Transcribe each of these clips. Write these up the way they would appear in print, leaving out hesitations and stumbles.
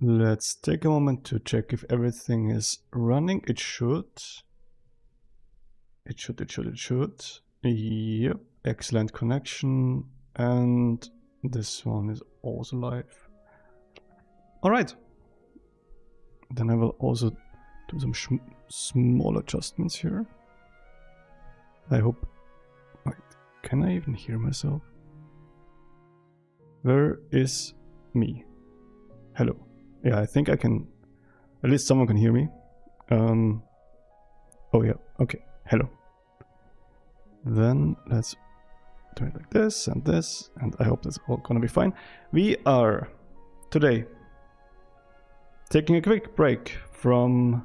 Let's take a moment to check if everything is running. It should. It should. Yep, excellent connection. And this one is also live. Alright. Then I will also do some small adjustments here. I hope... Wait, can I even hear myself? Where is me? Hello. Yeah, I think I can... At least someone can hear me. Oh yeah, okay. Hello. Then let's do it like this, and I hope that's all gonna be fine. We are today taking a quick break from...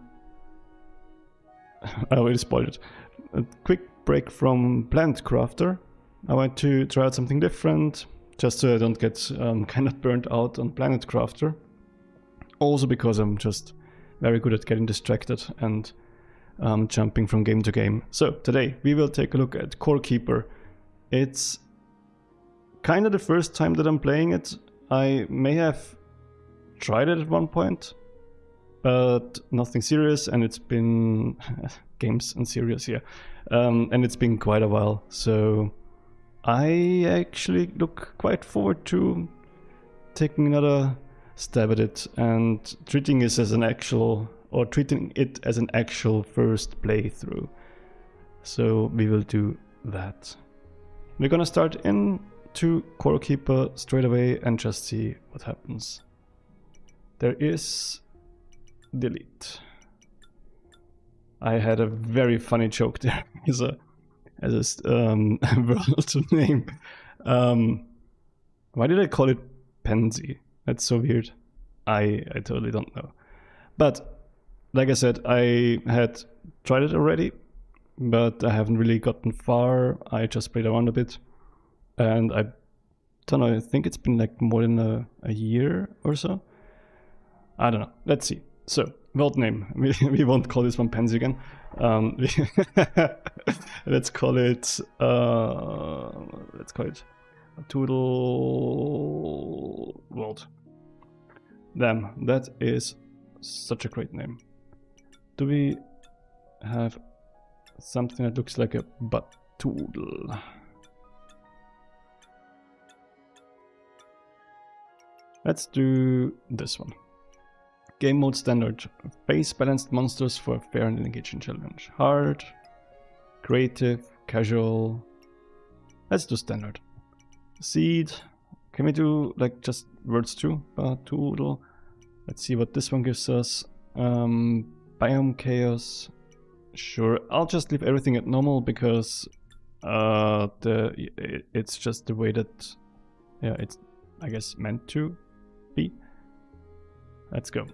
I already spoiled it. A quick break from Planet Crafter. I want to try out something different, just so I don't get kind of burnt out on Planet Crafter. Also because I'm just very good at getting distracted and jumping from game to game. So today we will take a look at Core Keeper. It's kind of the first time that I'm playing it. I may have tried it at one point, but nothing serious, and it's been games and serious, yeah. And it's been quite a while, so I actually look quite forward to taking another stab at it and treating it as an actual first playthrough. So we will do that. We're gonna start into Core Keeper straight away and just see what happens. There is delete. I had a very funny joke there as a world name. Why did I call it Pansy? That's so weird. I totally don't know. But like I said, I had tried it already, but I haven't really gotten far. I just played around a bit, and I don't know, I think it's been like more than a year or so. I don't know. Let's see. So, world name. We won't call this one Pansy again. Let's call it Batoodle World. Damn, that is such a great name. Do we have something that looks like a Batoodle? Let's do this one. Game mode standard. Face balanced monsters for a fair and engaging challenge. Hard, creative, casual. Let's do standard. Seed. Can we do like just words too? Batoodle. Let's see what this one gives us. Biome chaos. Sure, I'll just leave everything at normal because it's just the way that, yeah, it's I guess meant to be. Let's go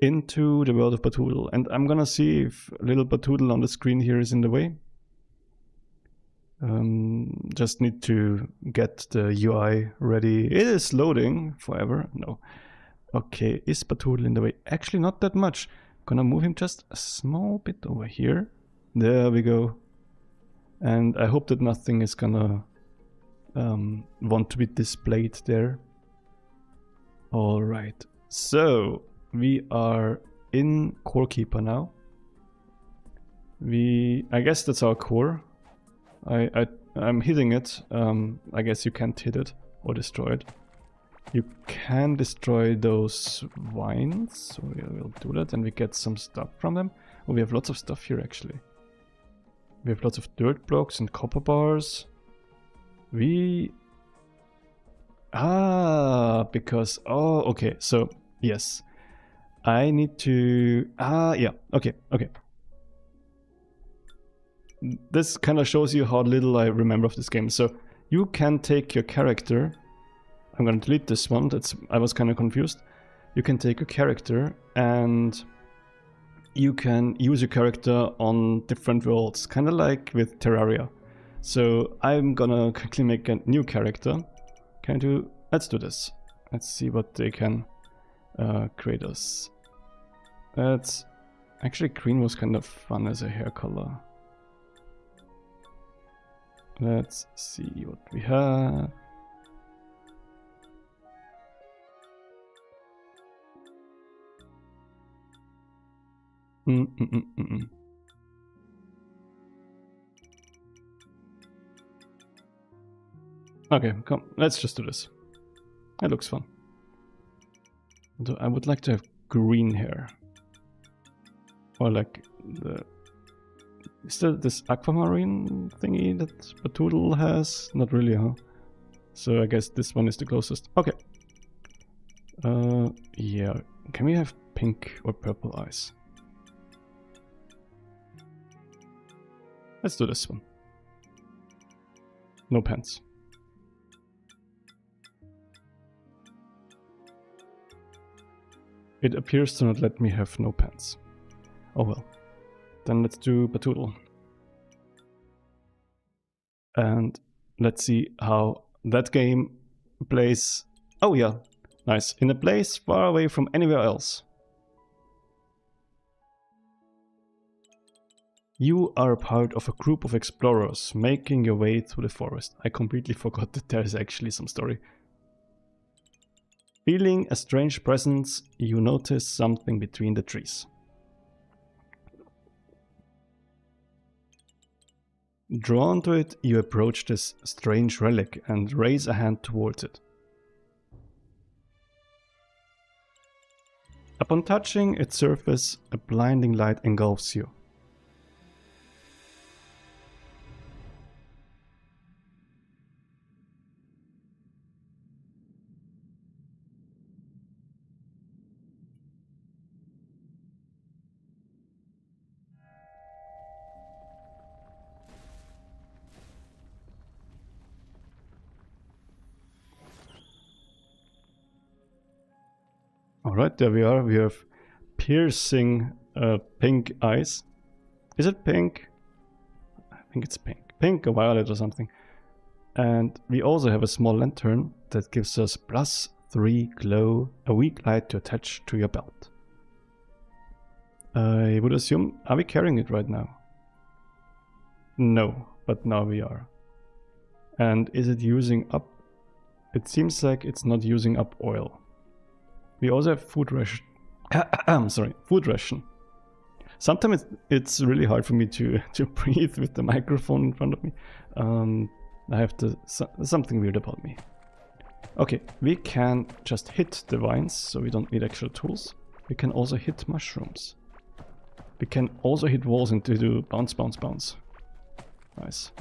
into the world of Batoodle, and I'm gonna see if little Batoodle on the screen here is in the way. Just need to get the UI ready. It is loading forever. No. Okay, is Batoodle in the way? Actually, not that much. Gonna move him just a small bit over here. There we go. And I hope that nothing is gonna want to be displayed there. Alright, so we are in Core Keeper now. I guess that's our core. I'm hitting it. I guess you can't hit it or destroy it. You can destroy those vines, so we'll do that, and we get some stuff from them. Oh, we have lots of stuff here actually. We have lots of dirt blocks and copper bars. Because, oh, okay, so, yes. I need to, yeah, okay. This kind of shows you how little I remember of this game. So, you can take your character. I'm gonna delete this one, I was kind of confused. You can take a character and you can use your character on different worlds, kind of like with Terraria. So I'm gonna quickly make a new character. Let's do this. Let's see what they can create us. Actually, green was kind of fun as a hair color. Let's see what we have. Okay, come, let's just do this. It looks fun. I would like to have green hair. Or like the... Is there this aquamarine thingy that Batoodle has? Not really, huh? So I guess this one is the closest. Okay. Yeah. Can we have pink or purple eyes? Let's do this one. No pants. It appears to not let me have no pants. Oh well. Then let's do Batoodle. And let's see how that game plays. Oh yeah, nice. In a place far away from anywhere else. You are a part of a group of explorers making your way through the forest. I completely forgot that there is actually some story. Feeling a strange presence, you notice something between the trees. Drawn to it, you approach this strange relic and raise a hand towards it. Upon touching its surface, a blinding light engulfs you. Alright, there we are. We have piercing pink eyes. Is it pink? I think it's pink. Pink or violet or something. And we also have a small lantern that gives us +3 glow, a weak light to attach to your belt. I would assume, are we carrying it right now? No, but now we are. And is it using up? It seems like it's not using up oil. We also have food ration. Sorry, food ration. Sometimes it's really hard for me to breathe with the microphone in front of me. I have something weird about me. Okay, we can just hit the vines, so we don't need extra tools. We can also hit mushrooms. We can also hit walls and do bounce, bounce, bounce. Nice.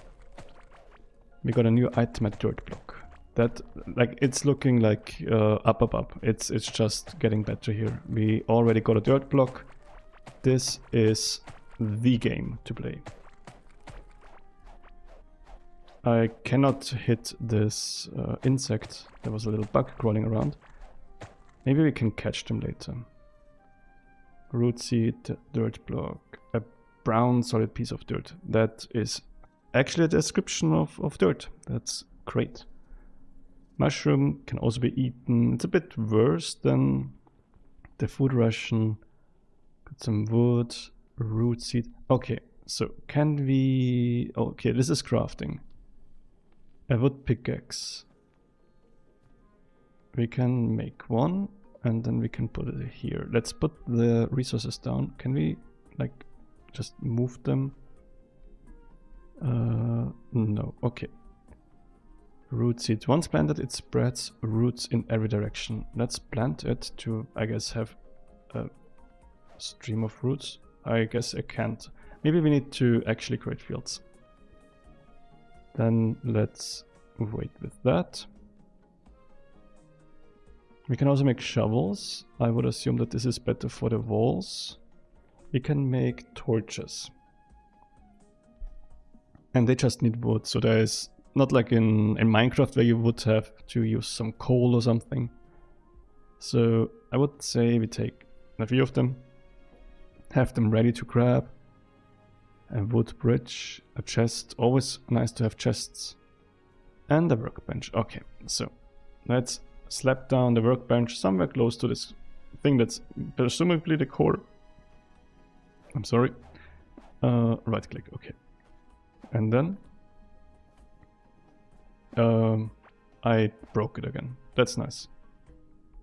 We got a new item at dirt block. That, like, it's looking like up. It's just getting better here. We already got a dirt block. This is the game to play. I cannot hit this insect. There was a little bug crawling around. Maybe we can catch them later. Root seed, dirt block, a brown solid piece of dirt. That is actually a description of dirt. That's great. Mushroom can also be eaten. It's a bit worse than the food ration. Got some wood, root seed. Okay, so can we... Okay, this is crafting. A wood pickaxe. We can make one and then we can put it here. Let's put the resources down. Can we, like, just move them? No, okay. Root seed. Once planted, it spreads roots in every direction. Let's plant it to, I guess, have a stream of roots. I guess I can't. Maybe we need to actually create fields. Then let's wait with that. We can also make shovels. I would assume that this is better for the walls. We can make torches. And they just need wood, so there is not like in Minecraft where you would have to use some coal or something. So I would say we take a few of them, have them ready to grab. A wood bridge, a chest, always nice to have chests. And a workbench. Okay, so let's slap down the workbench somewhere close to this thing that's presumably the core. I'm sorry. Right click, okay. And then I broke it again. That's nice.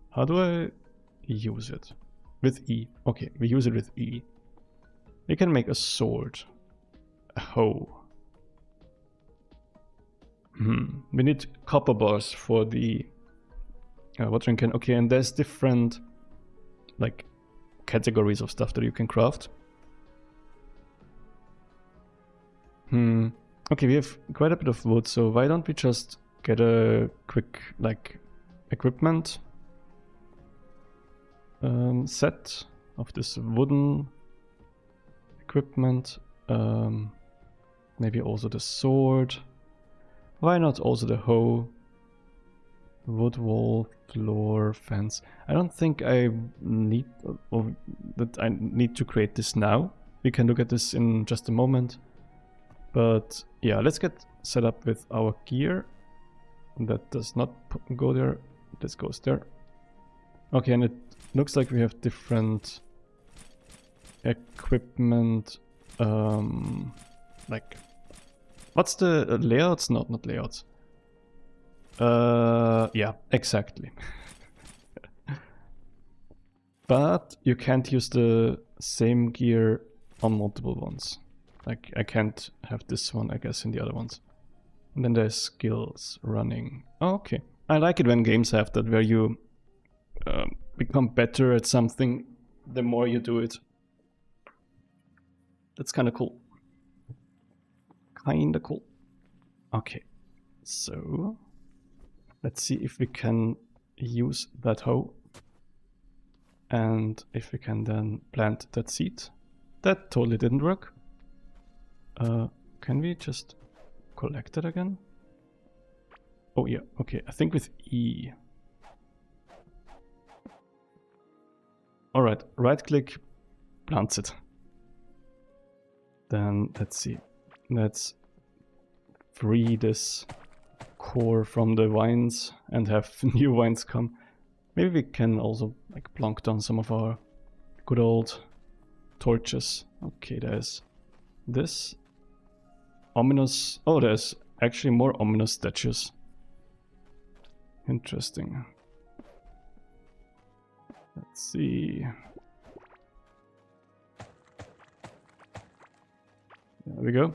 How do I use it? With E. Okay, we use it with E. We can make a sword. A hoe. We need copper bars for the watering can. Okay, and there's different like categories of stuff that you can craft. Okay, we have quite a bit of wood, so why don't we just get a quick like equipment set of this wooden equipment. Maybe also the sword. Why not also the hoe? Wood wall, floor, fence. I don't think I need that I need to create this now. We can look at this in just a moment. But yeah, let's get set up with our gear. That does not go there. This goes there. Okay, and it looks like we have different equipment. Like, what's the layouts? No, not layouts. Yeah, exactly. But you can't use the same gear on multiple ones. Like, I can't have this one, I guess, in the other ones. And then there's skills, running. Oh, okay. I like it when games have that, where you become better at something the more you do it. That's kind of cool. Kinda cool. Okay, so let's see if we can use that hoe. And if we can then plant that seed. That totally didn't work. Can we just collect it again? Oh yeah, okay, I think with E. Alright, right click, plants it. Then let's see. Let's free this core from the vines and have new vines come. Maybe we can also like plonk down some of our good old torches. Okay, there's this. Ominous. Oh, there's actually more ominous statues. Interesting. Let's see. There we go.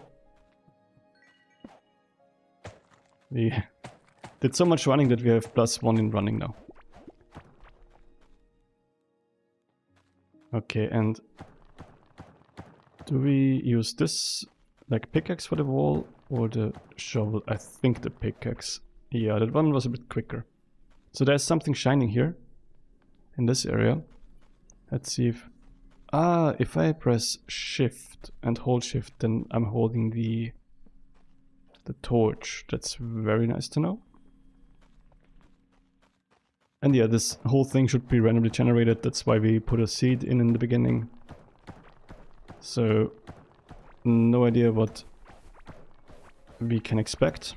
We did so much running that we have +1 in running now. Okay, and do we use this like pickaxe for the wall or the shovel? I think the pickaxe. Yeah, that one was a bit quicker. So there's something shining here in this area. Let's see if... Ah, if I press shift and hold shift, then I'm holding the torch. That's very nice to know. And yeah, this whole thing should be randomly generated. That's why we put a seed in the beginning. So, no idea what we can expect.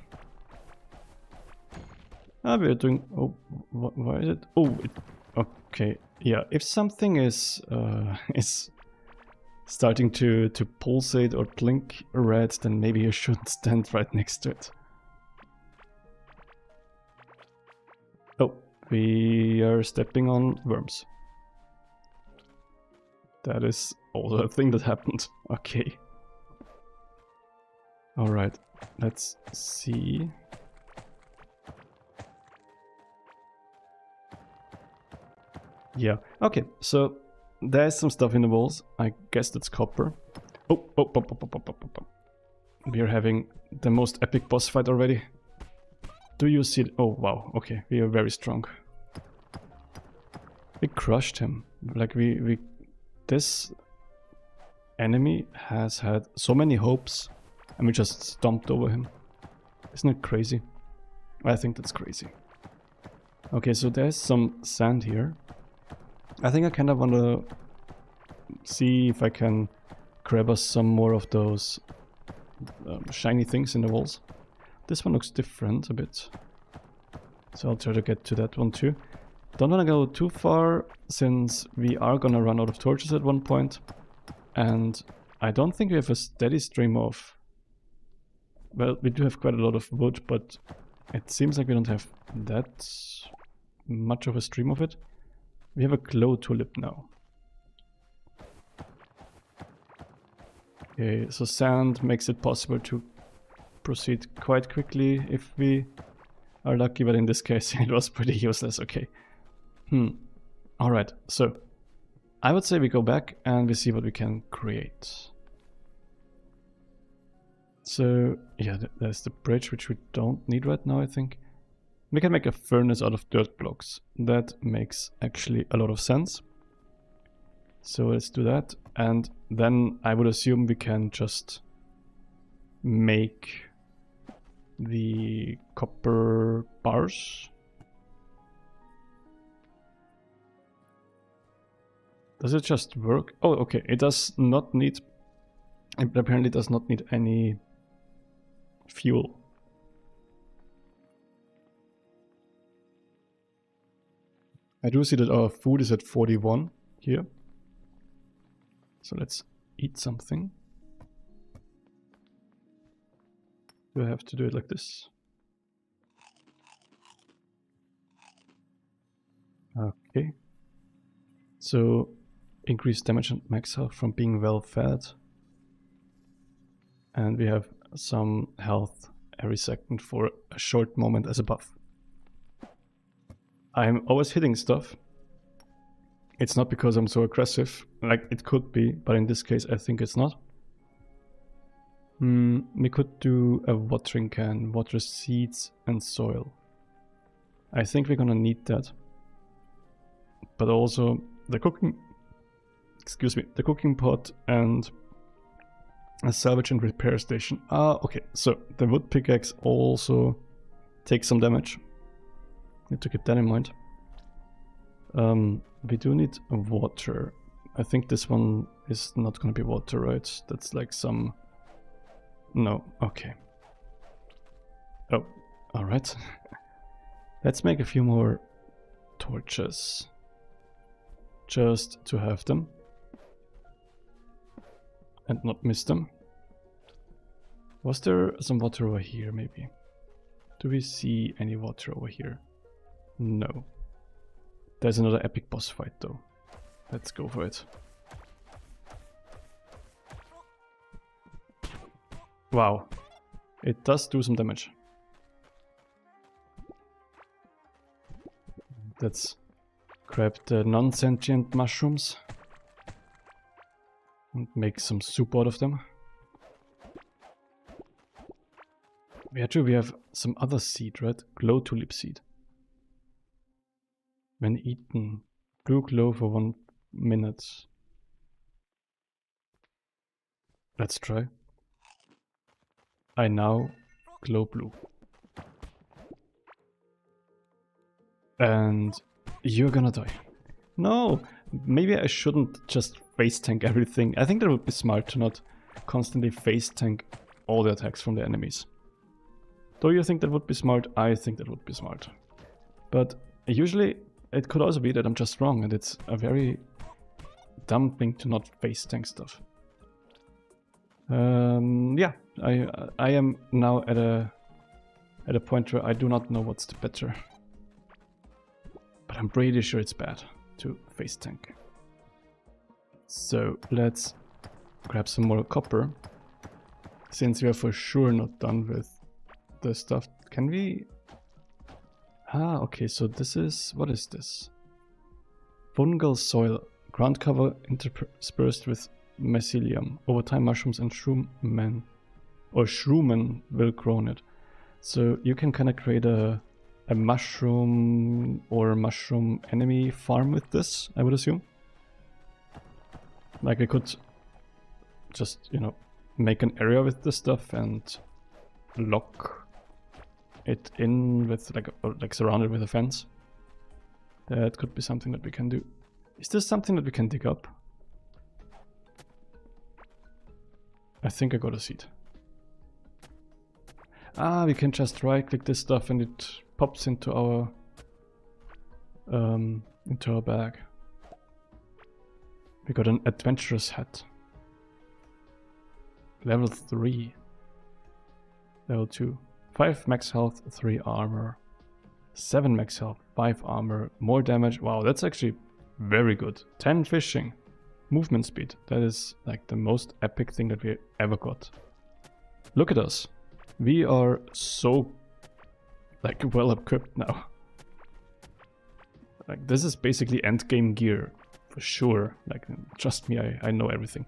Ah, we're doing... Oh, why is it? Oh, okay. Yeah, if something is starting to pulsate or blink red, then maybe you shouldn't stand right next to it. Oh, we are stepping on worms. That is also a thing that happened. Okay. Alright, let's see. Yeah, okay, so there's some stuff in the walls. I guess that's copper. Oh. We are having the most epic boss fight already. Do you see it? Oh, wow, okay, we are very strong. We crushed him. Like, this enemy has had so many hopes, and we just stomped over him. Isn't it crazy? I think that's crazy. Okay, so there's some sand here. I think I kind of want to see if I can grab us some more of those shiny things in the walls. This one looks different a bit, so I'll try to get to that one too. Don't want to go too far, since we are gonna run out of torches at one point, and I don't think we have a steady stream of... Well, we do have quite a lot of wood, but it seems like we don't have that much of a stream of it. We have a glow tulip now. Okay, so sand makes it possible to proceed quite quickly if we are lucky, but in this case it was pretty useless. Okay. Alright, so I would say we go back and we see what we can create. So yeah, there's the bridge, which we don't need right now, I think. We can make a furnace out of dirt blocks. That makes actually a lot of sense. So let's do that. And then I would assume we can just make the copper bars. Does it just work? Oh, okay. It does not need... It apparently does not need any fuel. I do see that our food is at 41 here. So let's eat something. Do I have to do it like this? Okay. So increase damage and max health from being well fed. And we have some health every second for a short moment as a buff. I'm always hitting stuff. It's not because I'm so aggressive, like it could be, but in this case I think it's not. We could do a watering can, water seeds and soil. I think we're gonna need that. But also the cooking, the cooking pot and a salvage and repair station. Okay, so the wood pickaxe also takes some damage. Need to keep that in mind. We do need water. I think this one is not gonna be water, right? That's like some... No, okay. Oh, alright. Let's make a few more torches. Just to have them. And not miss them. Was there some water over here, maybe? Do we see any water over here? No. There's another epic boss fight, though. Let's go for it. Wow. It does do some damage. Let's grab the non-sentient mushrooms. And make some soup out of them. Yeah, true, we have some other seed, right? Glow tulip seed. When eaten, blue glow for 1 minute. Let's try. I now glow blue. And you're gonna die. No! Maybe I shouldn't just face tank everything. I think that would be smart to not constantly face tank all the attacks from the enemies. Do you think that would be smart? I think that would be smart. But usually it could also be that I'm just wrong and it's a very dumb thing to not face tank stuff. Yeah, I am now at a point where I do not know what's the better. But I'm pretty sure it's bad to face tank. So let's grab some more copper. Since we are for sure not done with the stuff, can we... Ah, okay, so this is... What is this? Fungal soil. Ground cover interspersed with mycelium. Over time, mushrooms and shroomen will grow on it. So you can kind of create a mushroom or mushroom enemy farm with this, I would assume. Like I could just, you know, make an area with this stuff and lock it in with like surrounded with a fence. That could be something that we can do. Is this something that we can dig up? I think I got a seed. Ah, we can just right click this stuff and it pops into our bag. We got an adventurous hat. Level 3. Level 2. 5 max health, 3 armor. 7 max health, 5 armor, more damage. Wow, that's actually very good. 10 fishing. movement speed. That is like the most epic thing that we ever got. Look at us. We are so like well equipped now. Like this is basically endgame gear for sure. Like trust me, I know everything.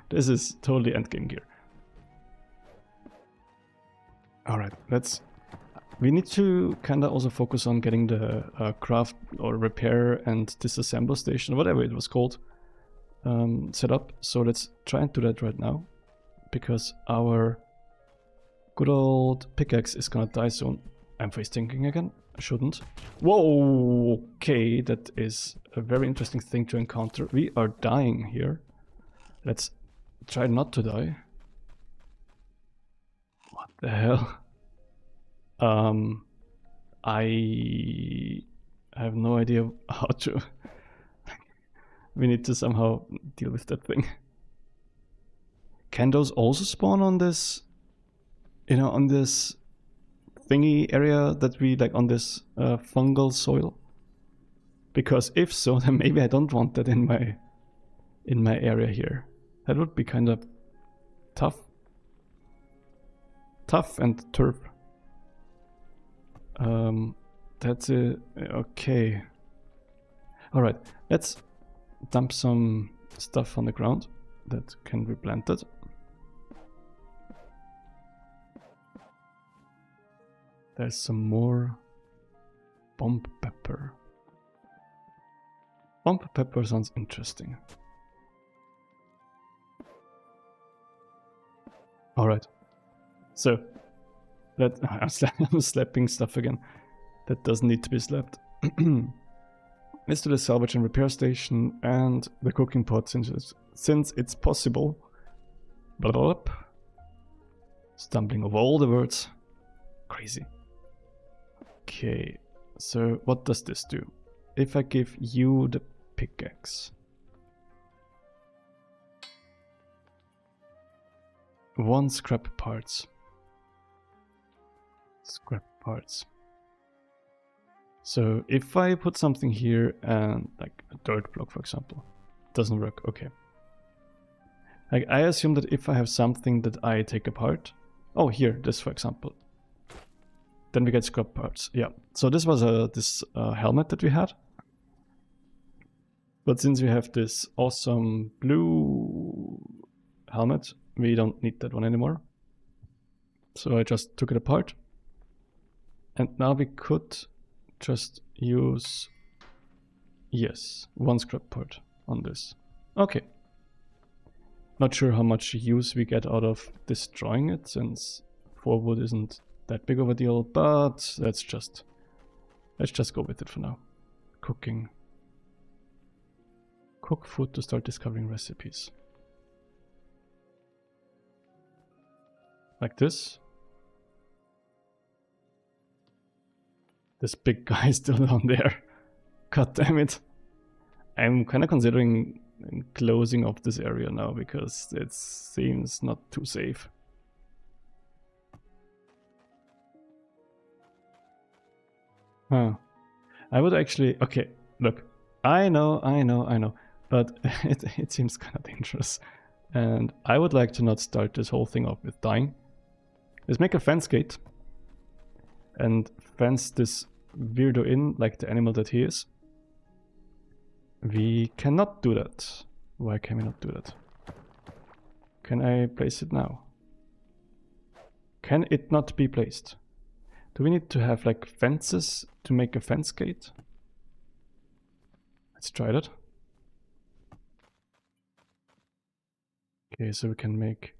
This is totally endgame gear. Alright, we need to kind of also focus on getting the craft or repair and disassemble station, whatever it was called, set up. So let's try and do that right now, because our good old pickaxe is gonna die soon. I'm face thinking again. I shouldn't. Whoa! Okay, that is a very interesting thing to encounter. We are dying here. Let's try not to die. What the hell? I have no idea how to. We need to somehow deal with that thing. Can those also spawn on this, you know, on this thingy area that we like, on this fungal soil? Because if so, then maybe I don't want that in my area here. That would be kind of tough. Tough and turf. That's it. Okay. Alright, let's dump some stuff on the ground that can be planted. There's some more bomb pepper. Bomb pepper sounds interesting. Alright. So, I'm slapping stuff again. That doesn't need to be slapped. Let's do the salvage and repair station and the cooking pot since it's possible. Blah, blah, blah. Stumbling over all the words. Crazy. Okay, so what does this do? If I give you the pickaxe. 1 scrap parts. Scrap parts. So if I put something here and like a dirt block, for example, doesn't work. Okay. Like I assume that if I have something that I take apart, oh here, this for example, then we get scrap parts. Yeah. So this was this helmet that we had, but since we have this awesome blue helmet, we don't need that one anymore. So I just took it apart. And now we could just use, yes, 1 scrap part on this. Okay. Not sure how much use we get out of destroying it, since 4 wood isn't that big of a deal, but let's just go with it for now. Cooking. Cook food to start discovering recipes. Like this. This big guy is still down there. God damn it. I'm kind of considering closing off this area now because it seems not too safe. Huh. I would actually... Okay, look. I know. But it seems kind of dangerous. And I would like to not start this whole thing off with dying. Let's make a fence gate. And fence this weirdo in like the animal that he is. We cannot do that. Why can we not do that? Can I place it now? Can it not be placed? Do we need to have like fences to make a fence gate? Let's try that. Okay, so we can make...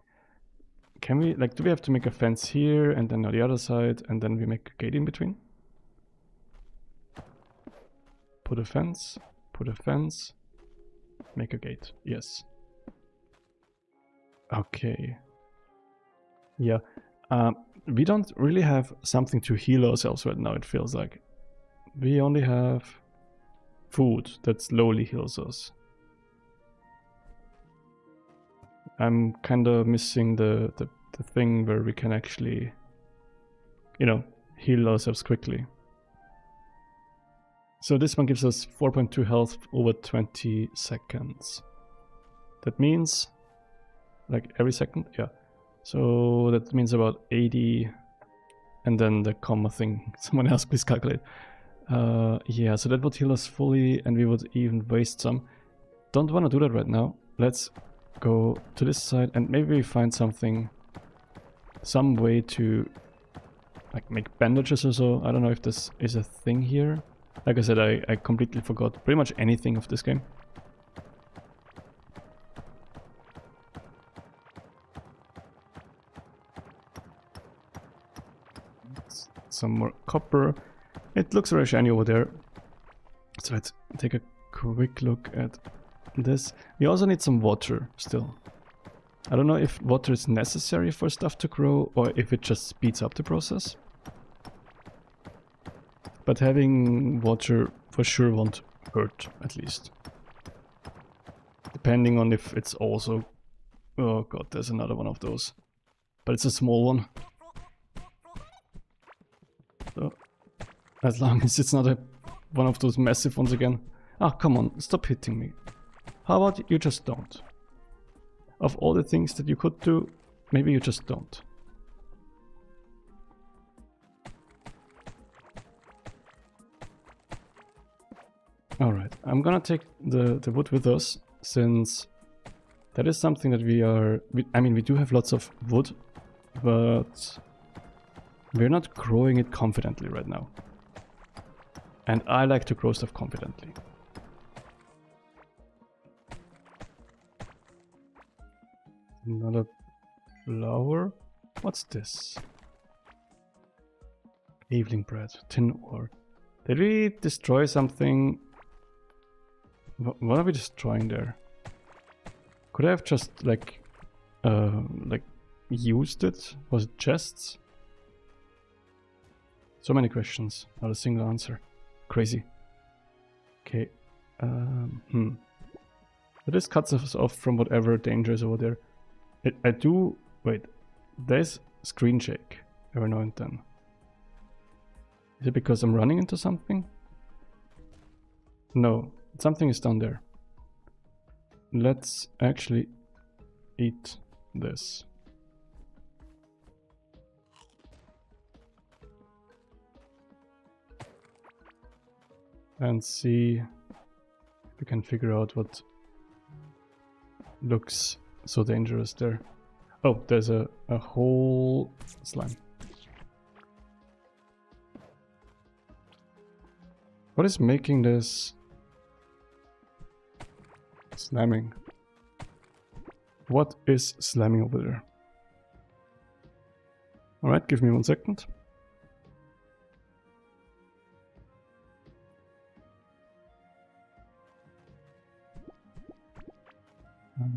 Can we, like, do we have to make a fence here and then on the other side and then we make a gate in between? Put a fence, make a gate, yes. Okay. Yeah, we don't really have something to heal ourselves right now, it feels like. We only have food that slowly heals us. I'm kind of missing the thing where we can actually, you know, heal ourselves quickly. So this one gives us 4.2 health over 20 seconds. That means, like every second, yeah. So that means about 80, and then the comma thing. Someone else please calculate. Yeah, so that would heal us fully, and we would even waste some. Don't want to do that right now. Let's go to this side, and maybe we find something, some way to like make bandages or so. I don't know if this is a thing here. Like I said, I completely forgot pretty much anything of this game. Some more copper. It looks very shiny over there. So let's take a quick look at this. We also need some water still. I don't know if water is necessary for stuff to grow or if it just speeds up the process. But having water for sure won't hurt, at least. Depending on if it's also... Oh god, there's another one of those. But it's a small one. So, as long as it's not one of those massive ones again. Ah, come on, stop hitting me. How about you just don't? Of all the things that you could do, maybe you just don't. Alright, I'm gonna take the wood with us, since that is something that we do have lots of wood, but we're not growing it confidently right now. And I like to grow stuff confidently. Another flower? What's this? Evening bread, tin ore. Did we destroy something? What are we destroying there? Could I have just like used it? Was it chests? So many questions, not a single answer. Crazy. Okay. But this cuts us off from whatever danger is over there. Wait, there's screen shake every now and then. Is it because I'm running into something? No, something is down there. Let's actually eat this. And see if we can figure out what looks so dangerous there. Oh, there's a whole slime. What is making this slamming? What is slamming over there? Alright, give me 1 second.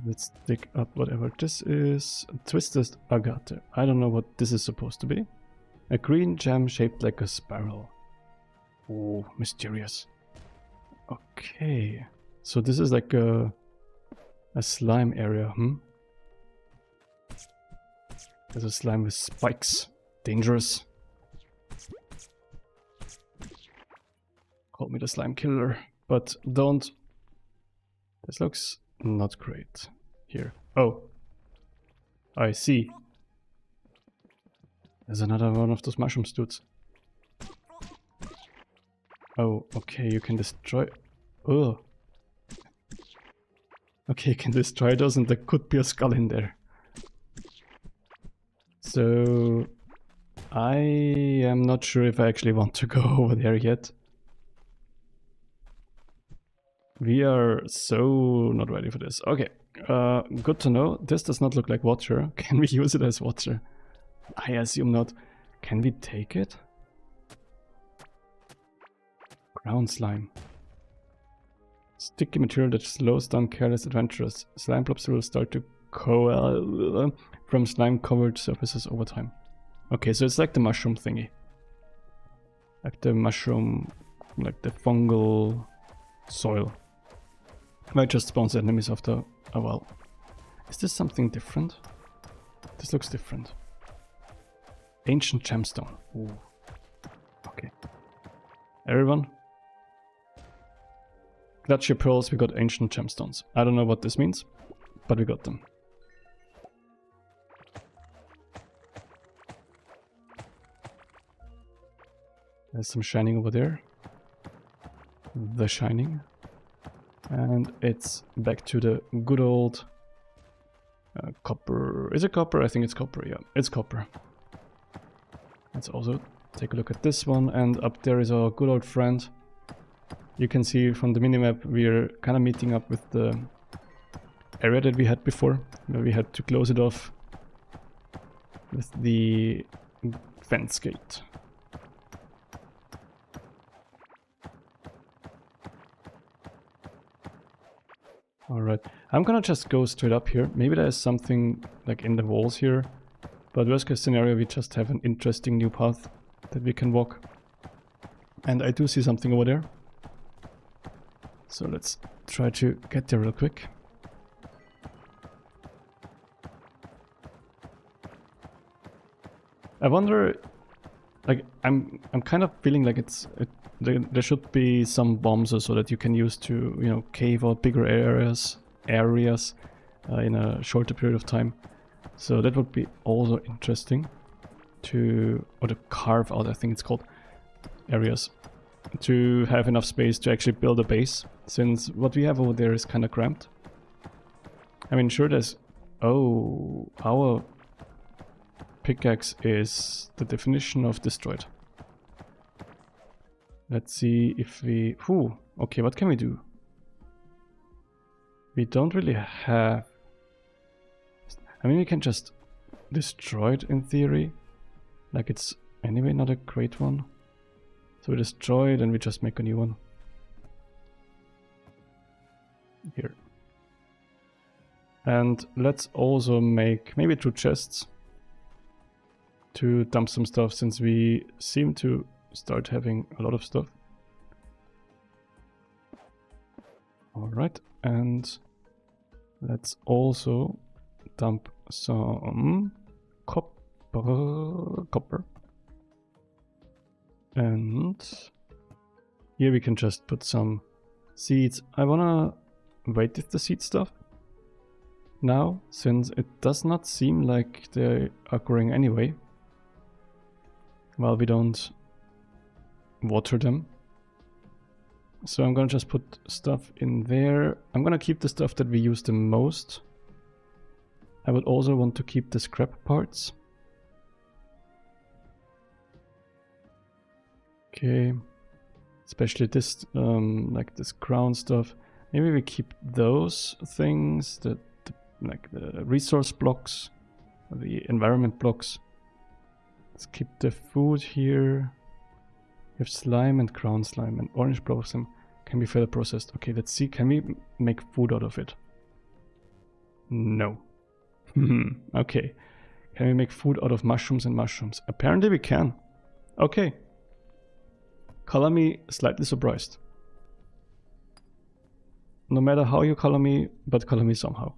Let's dig up whatever this is. Twisted agate. I don't know what this is supposed to be. A green gem shaped like a spiral. Oh, mysterious. Okay. So this is like a slime area, There's a slime with spikes. Dangerous. Call me the slime killer. But don't... This looks not great. Here. Oh. I see. There's another one of those mushroom dudes. Oh, okay, you can destroy... Oh. Okay, you can destroy those and there could be a skull in there. So... I am not sure if I actually want to go over there yet. We are so not ready for this. Okay, good to know. This does not look like water. Can we use it as water? I assume not. Can we take it? Ground slime. Sticky material that slows down careless adventurers. Slime blobs will start to coalesce from slime covered surfaces over time. Okay, so it's like the mushroom thingy. Like the mushroom, like the fungal soil. Might just spawns enemies after a while. Is this something different? This looks different. Ancient gemstone. Ooh. Okay. Everyone, Glacier Pearls, we got Ancient Gemstones. I don't know what this means, but we got them. There's some shining over there. The shining. And it's back to the good old copper. Is it copper? I think it's copper, yeah. It's copper. Let's also take a look at this one. And up there is our good old friend. You can see from the minimap we're kind of meeting up with the area that we had before, where we had to close it off with the fence gate. Alright, I'm gonna just go straight up here. Maybe there's something like in the walls here, but worst case scenario we just have an interesting new path that we can walk. And I do see something over there. So let's try to get there real quick. I wonder, like, I'm kind of feeling like there should be some bombs so that you can use to, you know, cave out bigger areas in a shorter period of time. So that would be also interesting to, or to carve out, I think it's called, areas. To have enough space to actually build a base, since what we have over there is kind of cramped. I mean, sure, there's... Oh, our pickaxe is the definition of destroyed. Let's see if we... Ooh, okay, what can we do? We don't really have... I mean, we can just destroy it in theory. Like, it's anyway not a great one. So we destroy it and we just make a new one. Here. And let's also make maybe 2 chests to dump some stuff, since we seem to start having a lot of stuff. Alright, and let's also dump some copper. And here we can just put some seeds. I wanna wait with the seed stuff now, since it does not seem like they are growing anyway. Well, we don't water them. So I'm gonna just put stuff in there. I'm gonna keep the stuff that we use the most. I would also want to keep the scrap parts. Okay, especially this, like this crown stuff. Maybe we keep those things, like the resource blocks, the environment blocks. Let's keep the food here. We have slime and crown slime, and orange blossom can be further processed. Okay, let's see, can we make food out of it? No. Okay, can we make food out of mushrooms and mushrooms? Apparently we can. Okay. Color me slightly surprised. No matter how you color me, but color me somehow.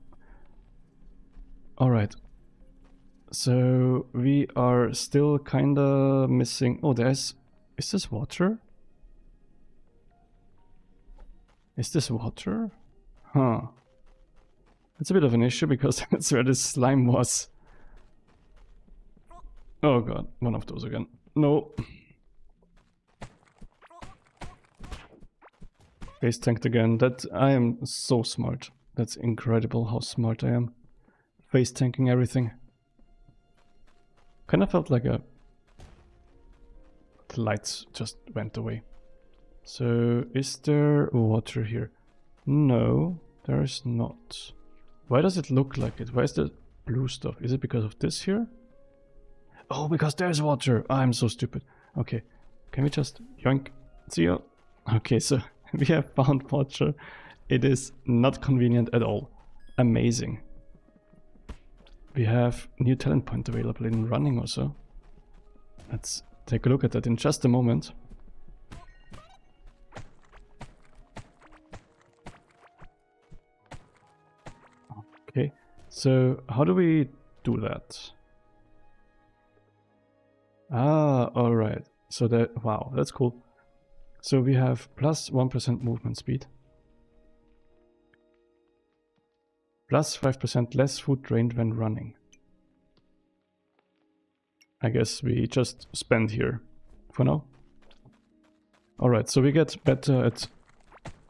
Alright. So we are still kinda missing... Oh, there's... Is this water? Is this water? Huh. It's a bit of an issue because that's where the slime was. Oh god, one of those again. No. Base tanked again. That I am so smart. That's incredible how smart I am. Face tanking everything. Kind of felt like the lights just went away. So is there water here? No, there is not. Why does it look like it? Why is the blue stuff? Is it because of this here? Oh, because there's water. I'm so stupid. Okay, can we just yoink? See ya. Okay, so we have found water. It is not convenient at all. Amazing. We have new talent point available in running also. Let's take a look at that in just a moment. Okay, so how do we do that? Ah, alright. So that, wow, that's cool. So we have plus 1% movement speed. Plus 5% less food drained when running. I guess we just spend here for now. Alright, so we get better at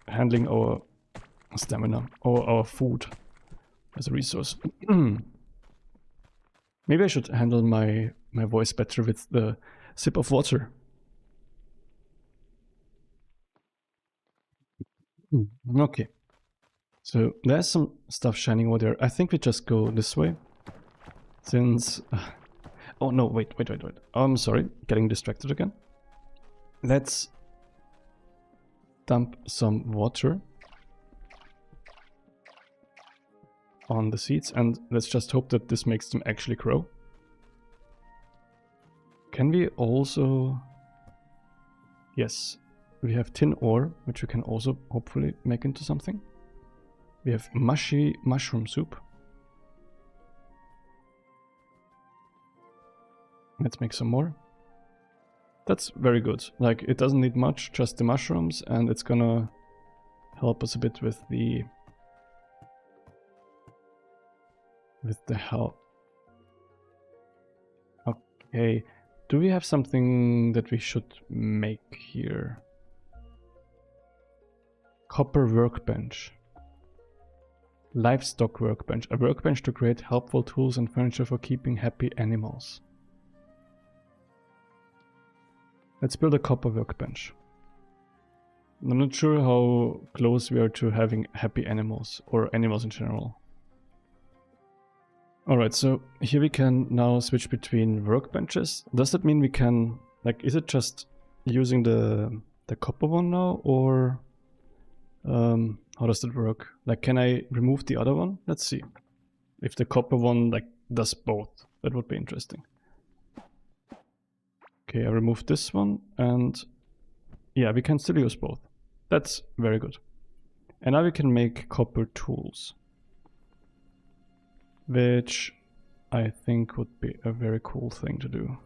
handling our stamina or our food as a resource. Maybe I should handle my voice better with the sip of water. Okay. So there's some stuff shining over there. I think we just go this way. Since... oh no, wait. I'm sorry, getting distracted again. Let's dump some water on the seeds and let's just hope that this makes them actually grow. Can we also... yes, we have tin ore, which we can also hopefully make into something. We have mushy mushroom soup. Let's make some more. That's very good. Like, it doesn't need much, just the mushrooms, and it's gonna help us a bit with the health. Okay, do we have something that we should make here? Copper workbench. Livestock workbench. A workbench to create helpful tools and furniture for keeping happy animals. Let's build a copper workbench. I'm not sure how close we are to having happy animals, or animals in general. Alright, so here we can now switch between workbenches. Does that mean we can, like, is it just using the copper one now, or how does that work? Like, can I remove the other one? Let's see. If the copper one, like, does both. That would be interesting. Okay, I removed this one, and yeah, we can still use both. That's very good. And now we can make copper tools, which I think would be a very cool thing to do.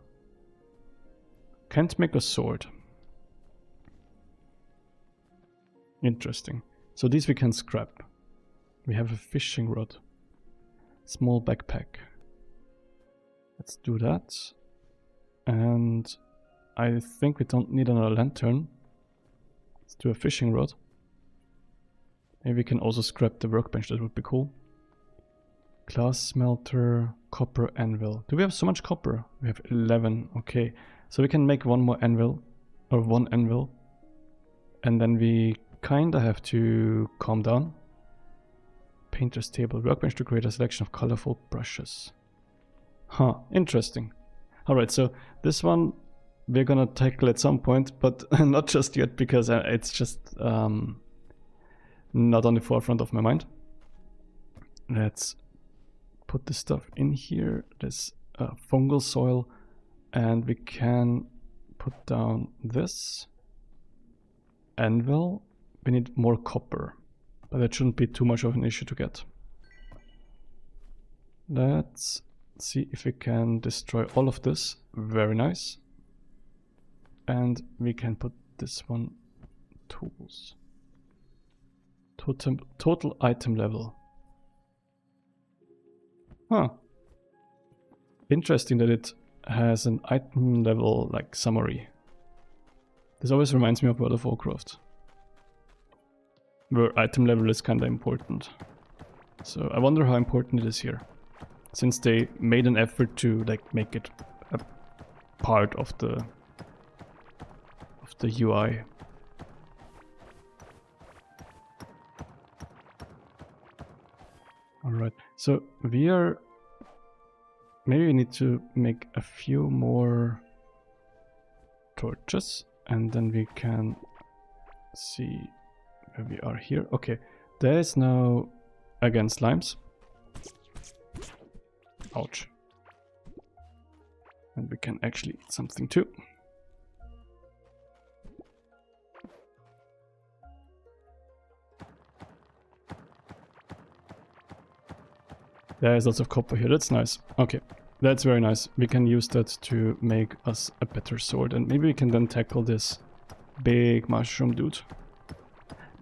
Can't make a sword. Interesting. So these we can scrap. We have a fishing rod. Small backpack. Let's do that. And I think we don't need another lantern. Let's do a fishing rod. Maybe we can also scrap the workbench, that would be cool. Glass smelter, copper anvil. Do we have so much copper? We have 11, okay. So we can make one more anvil, or one anvil. And then we kinda have to calm down. Painter's table, workbench to create a selection of colorful brushes. Huh, interesting. Alright, so this one we're gonna tackle at some point, but not just yet, because it's just not on the forefront of my mind. Let's put this stuff in here, this fungal soil, and we can put down this anvil. We need more copper, but that shouldn't be too much of an issue to get. Let's see if we can destroy all of this. Very nice. And we can put this one, tools. Total item level. Huh. Interesting that it has an item level, like, summary. This always reminds me of World of Warcraft, where item level is kinda important. So I wonder how important it is here, since they made an effort to, like, make it a part of the UI. Alright, so maybe we need to make a few more torches, and then we can see where we are here. Okay, there is now, again, slimes. Ouch. And we can actually eat something too. There is lots of copper here, that's nice. Okay, that's very nice. We can use that to make us a better sword, and maybe we can then tackle this big mushroom dude.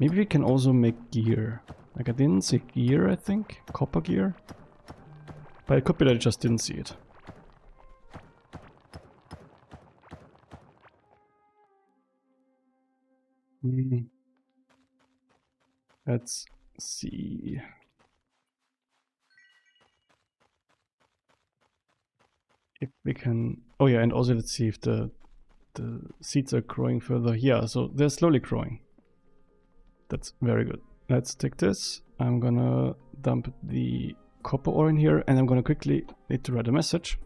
Maybe we can also make gear. Like I didn't see gear, I think. Copper gear. But it could be that I just didn't see it. Let's see. If we can... Oh yeah, and also let's see if the seeds are growing further. Yeah, so they're slowly growing. That's very good. Let's take this. I'm gonna dump the copper ore in here, and I'm gonna quickly need to write a message.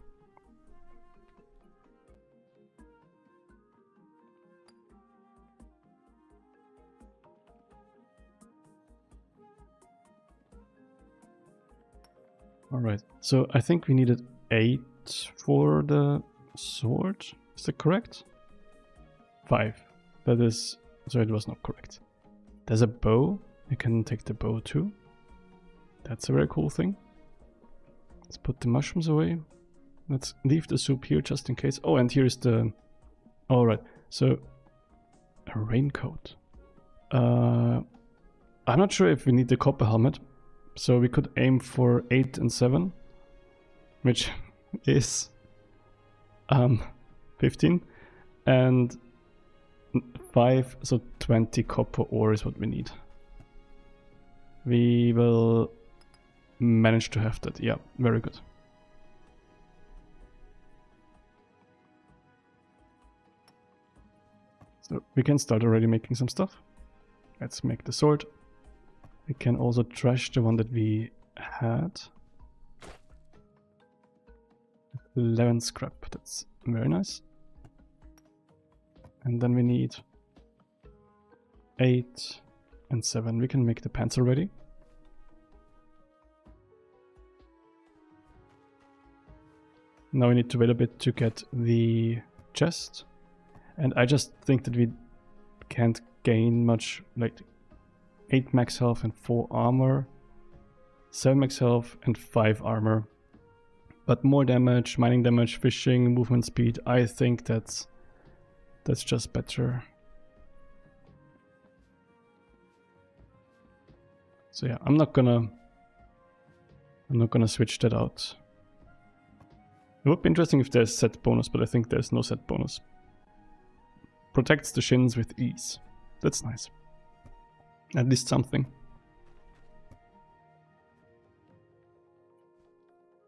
Alright, so I think we needed 8 for the sword. Is that correct? 5. That is... so it was not correct. There's a bow. You can take the bow too. That's a very cool thing. Let's put the mushrooms away. Let's leave the soup here just in case. Oh, and here's the... Alright, so... a raincoat. I'm not sure if we need the copper helmet. So we could aim for 8 and 7. Which is... 15. And 5, so 20 copper ore is what we need. We will manage to have that. Yeah, very good. So we can start already making some stuff. Let's make the sword. We can also trash the one that we had. 11 scrap, that's very nice. And then we need 8 and 7. We can make the pants already. Now we need to wait a bit to get the chest. And I just think that we can't gain much, like 8 max health and 4 armor, 7 max health and 5 armor. But more damage, mining damage, fishing, movement speed, I think that's just better. So yeah, I'm not gonna switch that out. It would be interesting if there's set bonus, but I think there's no set bonus. Protects the shins with ease. That's nice. At least something.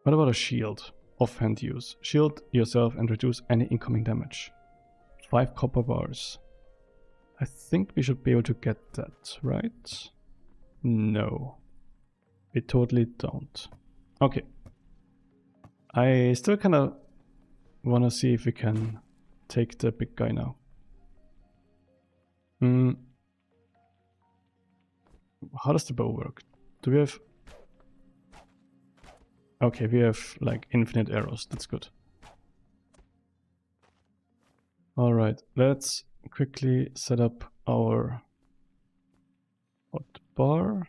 What about a shield? Offhand use. Shield yourself and reduce any incoming damage. 5 copper bars. I think we should be able to get that, right? No. We totally don't. Okay. I still kind of want to see if we can take the big guy now. How does the bow work? Do we have... Okay, we have like infinite arrows. That's good. Alright, let's quickly set up our hot bar.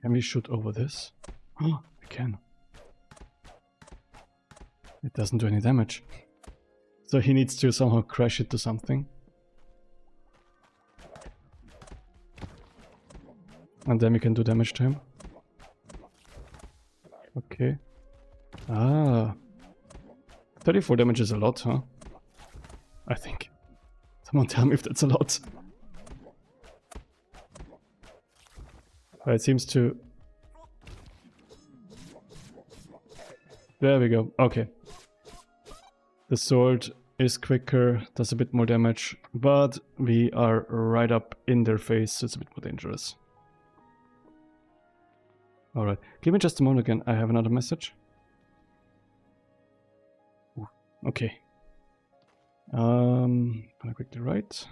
Can we shoot over this? Oh, we can. It doesn't do any damage. So he needs to somehow crash it to something. And then we can do damage to him. Okay. Ah. 34 damage is a lot, huh? I think. Someone tell me if that's a lot. It seems to... There we go. Okay. The sword is quicker, does a bit more damage, but we are right up in their face, so it's a bit more dangerous. Alright, give me just a moment again, I have another message. Ooh, okay. Gonna quickly write.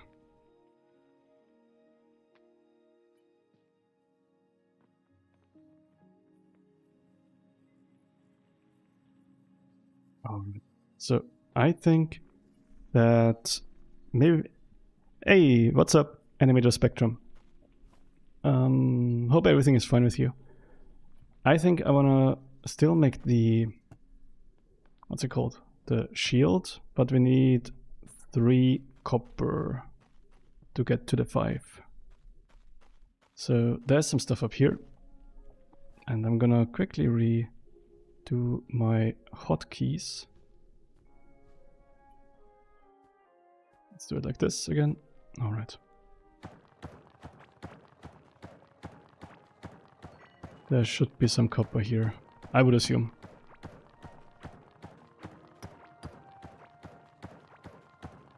So I think that maybe... Hey, what's up, Animator Spectrum? Hope everything is fine with you. I think I wanna still make the... What's it called? The shield, but we need 3 copper to get to the 5. So there's some stuff up here. And I'm gonna quickly redo my hotkeys. Let's do it like this again. All right. There should be some copper here, I would assume.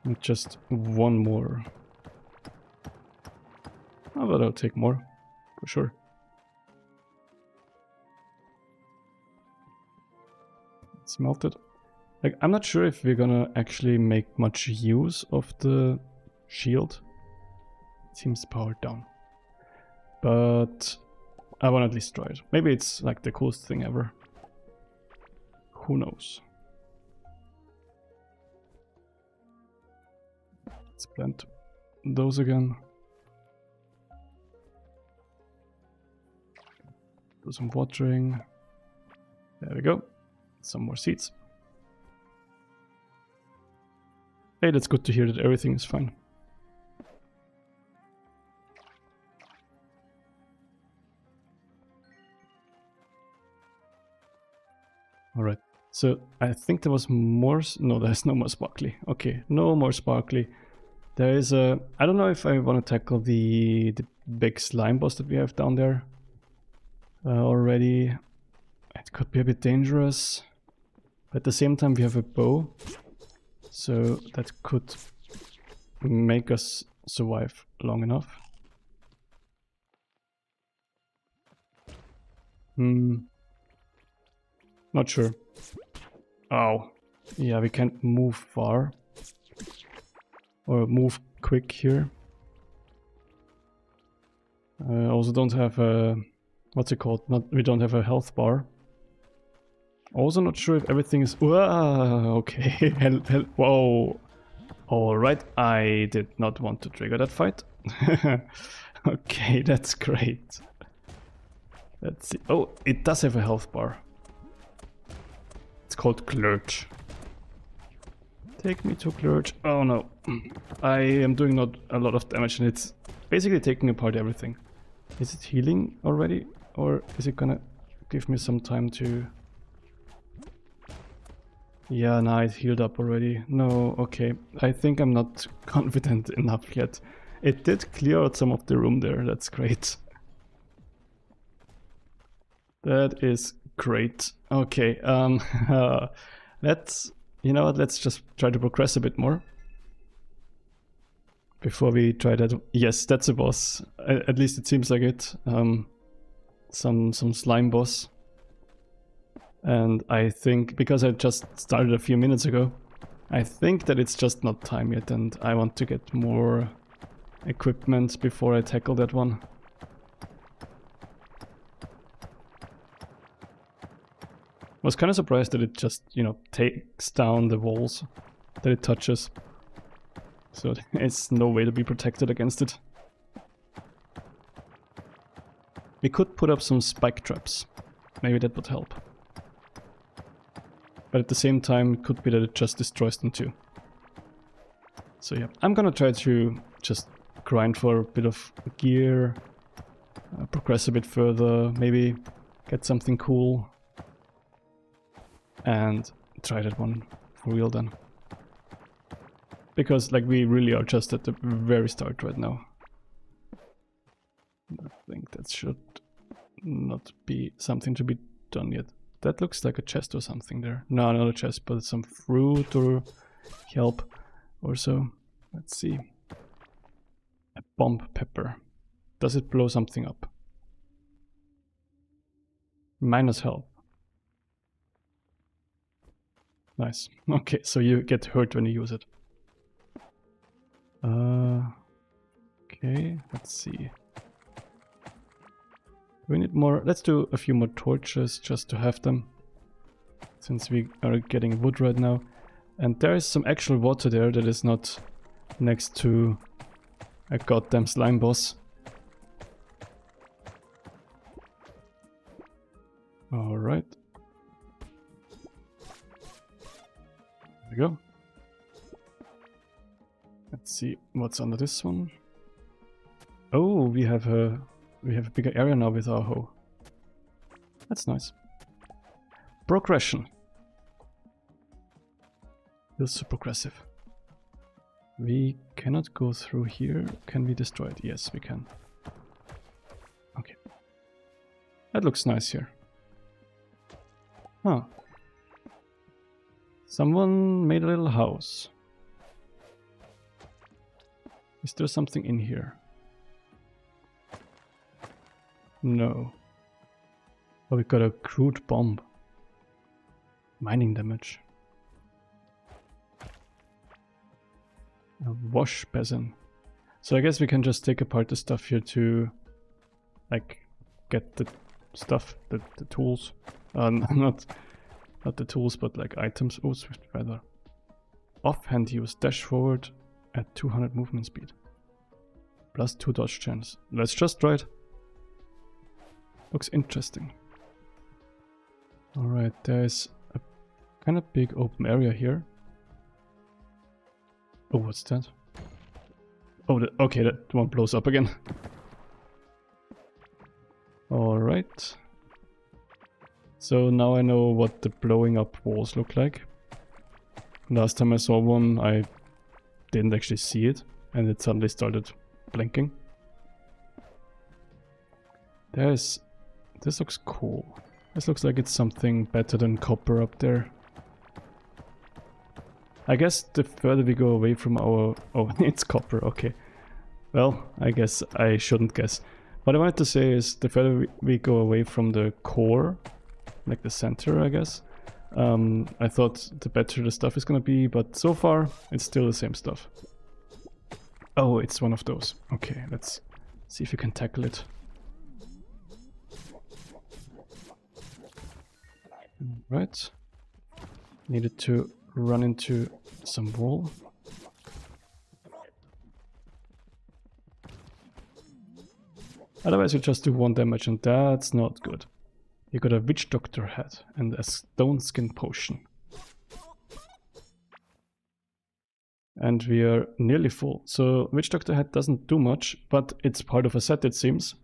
And just one more. Oh, but I'll take more, for sure. It's melted. Like, I'm not sure if we're gonna actually make much use of the shield. It seems powered down. But I want to at least try it. Maybe it's like the coolest thing ever. Who knows? Let's plant those again. Do some watering. There we go. Some more seeds. Hey, that's good to hear that everything is fine. Alright, so I think there was more... No, there's no more sparkly. Okay, no more sparkly. There is a... I don't know if I want to tackle the big slime boss that we have down there already. It could be a bit dangerous. But at the same time we have a bow. So that could make us survive long enough. Not sure. Oh. Yeah, we can't move far. Or move quick here. Also don't have a... What's it called? We don't have a health bar. Also not sure if everything is... Whoa, okay. Whoa. Alright, I did not want to trigger that fight. Okay, that's great. Let's see. Oh, it does have a health bar. It's called Glurch. Take me to Glurch. Oh no. I am doing not a lot of damage and it's basically taking apart everything. Is it healing already? Or is it gonna give me some time to... Yeah, nah, it healed up already. No, okay. I think I'm not confident enough yet. It did clear out some of the room there. That's great. That is great. Okay, let's... You know what, let's just try to progress a bit more. Before we try that... Yes, that's a boss. At least it seems like it. Some slime boss. And I think, because I just started a few minutes ago, I think that it's just not time yet and I want to get more equipment before I tackle that one. I was kind of surprised that it just, you know, takes down the walls that it touches. So there's no way to be protected against it. We could put up some spike traps. Maybe that would help. But at the same time, it could be that it just destroys them too. So yeah, I'm gonna try to just grind for a bit of gear, progress a bit further, maybe get something cool, and try that one for real then. Because like we really are just at the very start right now. I think that should not be something to be done yet. That looks like a chest or something there. No, not a chest, but some fruit or kelp or so. Let's see. A bomb pepper. Does it blow something up? Minus health. Nice. Okay, so you get hurt when you use it. Okay, let's see. We need more. Let's do a few more torches just to have them, since we are getting wood right now. And there is some actual water there that is not next to a goddamn slime boss. Alright. There we go. Let's see what's under this one. Oh, we have a we have a bigger area now with our hoe. That's nice. Progression. Feels so progressive. We cannot go through here. Can we destroy it? Yes, we can. Okay. That looks nice here. Huh. Someone made a little house. Is there something in here? No. Oh, we got a crude bomb. Mining damage. A wash basin. So I guess we can just take apart the stuff here to like get the stuff, the tools. Not the tools, but like items. Oh, swift feather. Offhand use, dash forward at 200 movement speed. Plus 2 dodge chance. Let's just try it. Looks interesting. Alright, there's a kind of big open area here. Oh, what's that? Oh, okay, that one blows up again. Alright. So now I know what the blowing up walls look like. Last time I saw one, I didn't actually see it, and it suddenly started blinking. This looks cool. This looks like it's something better than copper up there. I guess the further we go away from our... Oh, it's copper, okay. Well, I guess I shouldn't guess. What I wanted to say is the further we go away from the core, like the center, I guess, I thought the better the stuff is gonna be, but so far it's still the same stuff. Oh, it's one of those. Okay, let's see if we can tackle it. Right. Needed to run into some wall. Otherwise you just do 1 damage and that's not good. You got a witch doctor head and a stone skin potion. And we are nearly full. So witch doctor head doesn't do much, but it's part of a set, it seems.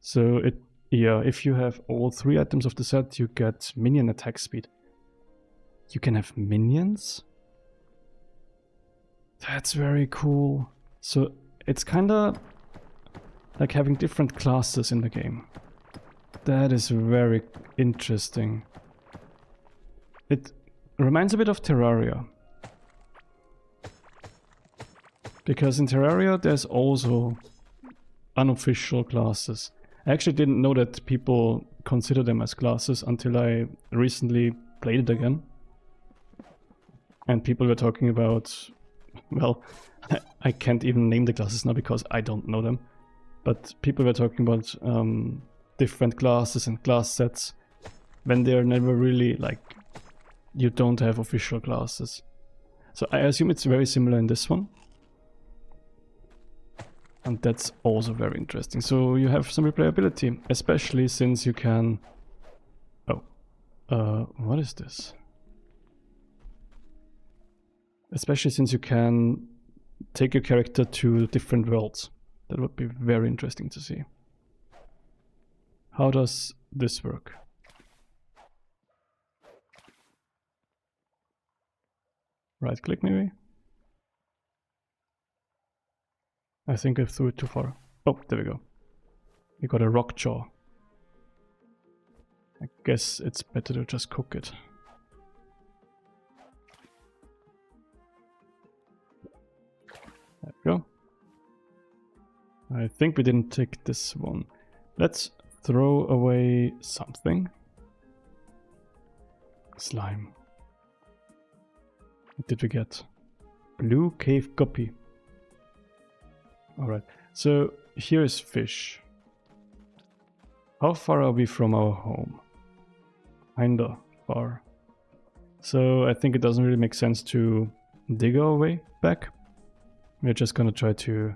So yeah, if you have all 3 items of the set, you get minion attack speed. You can have minions? That's very cool. So it's kinda like having different classes in the game. That is very interesting. It reminds a bit of Terraria. Because in Terraria there's also unofficial classes. I actually didn't know that people consider them as classes until I recently played it again. And people were talking about, well, I can't even name the classes now because I don't know them. But people were talking about different classes and class sets when they're never really like, you don't have official classes. So I assume it's very similar in this one. And that's also very interesting. So you have some replayability, especially since you can... Oh, what is this? Especially since you can take your character to different worlds. That would be very interesting to see. How does this work? Right click maybe? I think I threw it too far. Oh, there we go. We got a rock jaw. I guess it's better to just cook it. There we go. I think we didn't take this one. Let's throw away something. Slime. What did we get? Blue cave guppy. Alright, so here is fish. How far are we from our home? Kinda far. So I think it doesn't really make sense to dig our way back. We're just gonna try to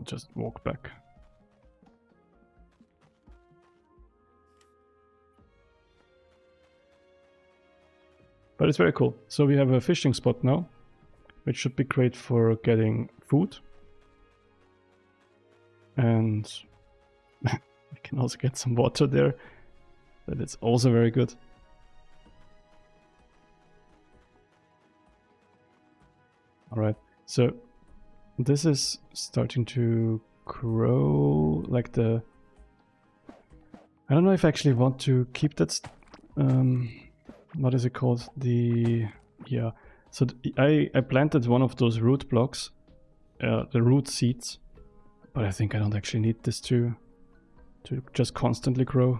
just walk back. But it's very cool. So we have a fishing spot now, which should be great for getting food. And we can also get some water there. That is also very good. Alright, so this is starting to grow like the... I don't know if I actually want to keep that... what is it called? Yeah. So I planted one of those root blocks, the root seeds, but I think I don't actually need this to just constantly grow.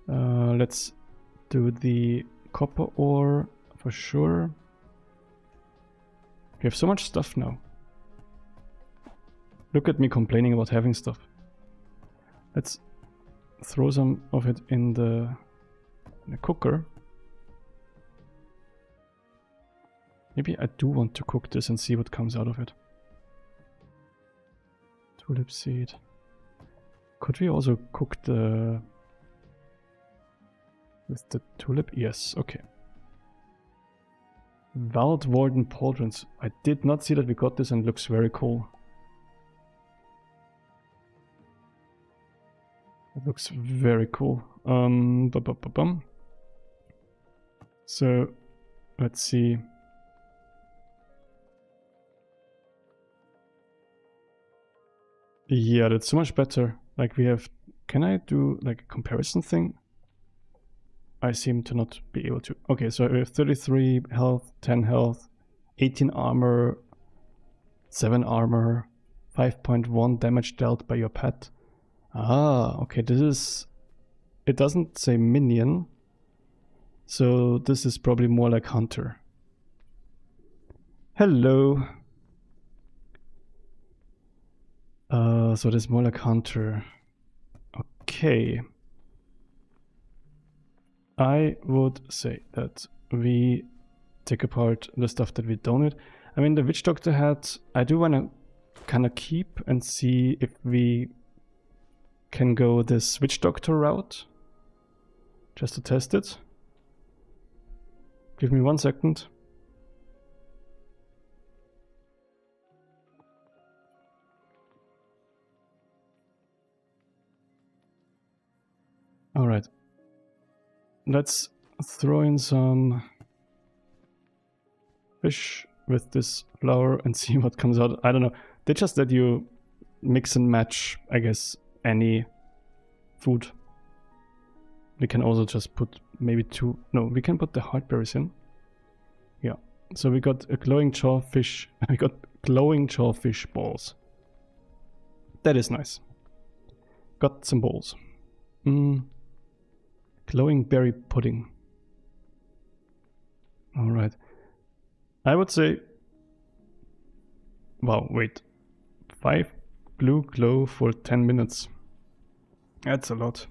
Let's do the copper ore for sure. We have so much stuff now. Look at me complaining about having stuff. Let's throw some of it in the cooker. Maybe I do want to cook this and see what comes out of it. Tulip seed. Could we also cook with the tulip? Yes, okay. Wild Warden Pauldrons. I did not see that we got this and it looks very cool. It looks very cool. So, let's see. Yeah, that's so much better. Like we have... Can I do like a comparison thing? I seem to not be able to. Okay, so we have 33 health, 10 health, 18 armor, 7 armor, 5.1 damage dealt by your pet. Ah, okay, this is... It doesn't say minion, so this is probably more like hunter. Hello. So it is more like hunter. Okay. I would say that we take apart the stuff that we don't need. I mean, the Witch Doctor hat, I do want to kind of keep and see if we can go this Witch Doctor route. Just to test it. Give me 1 second. Alright. Let's throw in some fish with this flour and see what comes out. I don't know. They just let you mix and match, I guess, any food. We can also just put maybe 2... No, we can put the heartberries in. Yeah. So we got a glowing jawfish. We got glowing jawfish balls. That is nice. Got some balls. Glowing berry pudding. Alright. I would say... Wow, wait. 5 blue glow for 10 minutes. That's a lot.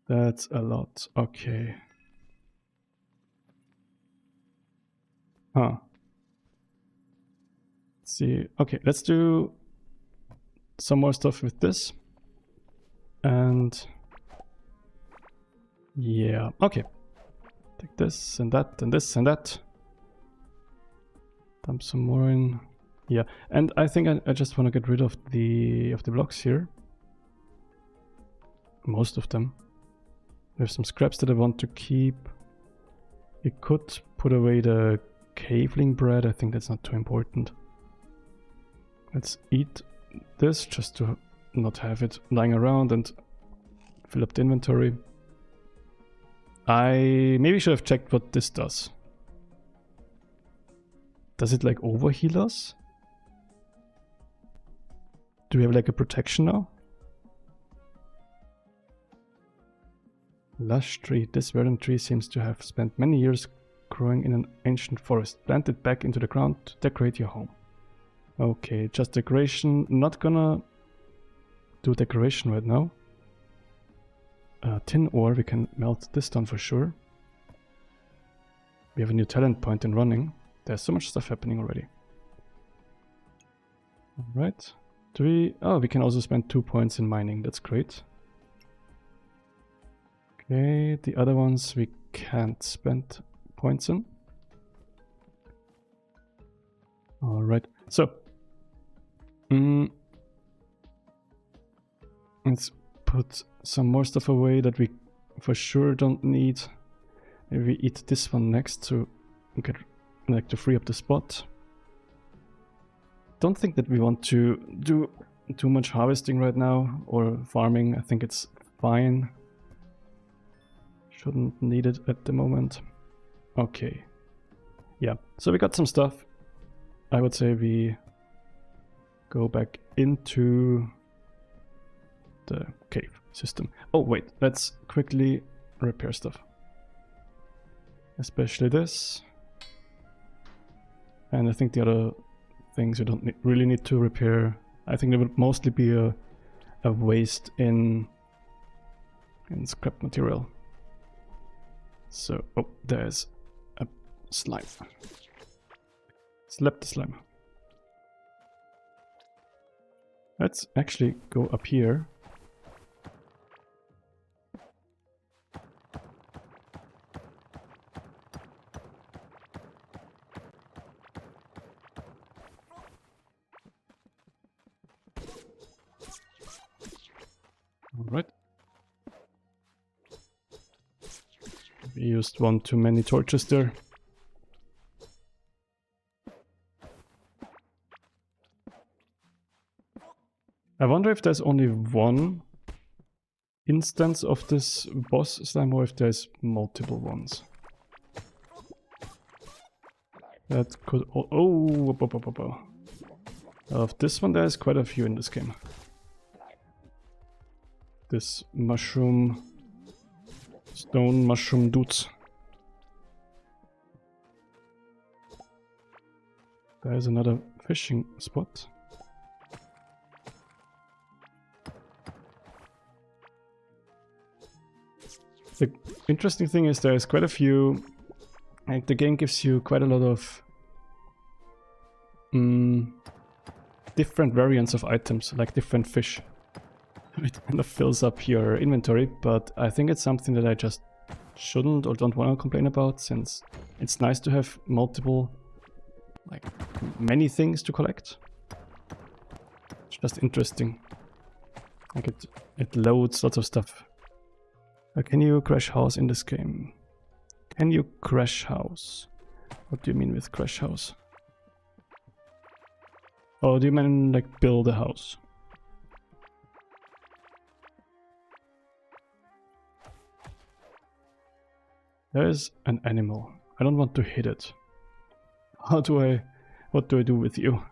That's a lot. Okay. Huh. Let's see. Okay, let's do some more stuff with this. And yeah, okay. Take this and that and this and that. Dump some more in. Yeah, and I think I just want to get rid of the blocks here. Most of them. There's some scraps that I want to keep. You could put away the caveling bread. I think that's not too important. Let's eat this just to not have it lying around and fill up the inventory. I maybe should have checked what this does. Does it like overheal us? Do we have like a protection now? Lush tree. This verdant tree seems to have spent many years growing in an ancient forest. Plant it back into the ground to decorate your home. Okay, just decoration. Not gonna do decoration right now. Tin ore, we can melt this down for sure. We have a new talent point in running. There's so much stuff happening already. Alright. Do we... Oh, we can also spend 2 points in mining. That's great. Okay, the other ones we can't spend points in. Alright, so let's put some more stuff away that we for sure don't need. Maybe we eat this one next to get like to free up the spot. Don't think that we want to do too much harvesting right now or farming. I think it's fine. Shouldn't need it at the moment. Okay. Yeah, so we got some stuff. I would say we go back into the cave system. Oh wait, let's quickly repair stuff. Especially this. And I think the other things you don't really need to repair. I think there would mostly be a waste in scrap material. So, oh, there's a slime. Slap the slime. Let's actually go up here. Alright. We used one too many torches there. I wonder if there's only one instance of this boss slime or if there's multiple ones. That could... Oh, of this one there's quite a few in this game. This mushroom... Stone mushroom dudes. There's another fishing spot. The interesting thing is there's quite a few, like the game gives you quite a lot of different variants of items, like different fish. It kind of fills up your inventory, but I think it's something that I just shouldn't or don't want to complain about, since it's nice to have multiple, like many things to collect. It's just interesting. Like it loads lots of stuff. Can you crash house in this game? Can you crash house? What do you mean with crash house? Oh, do you mean like build a house? There is an animal. I don't want to hit it. What do I do with you?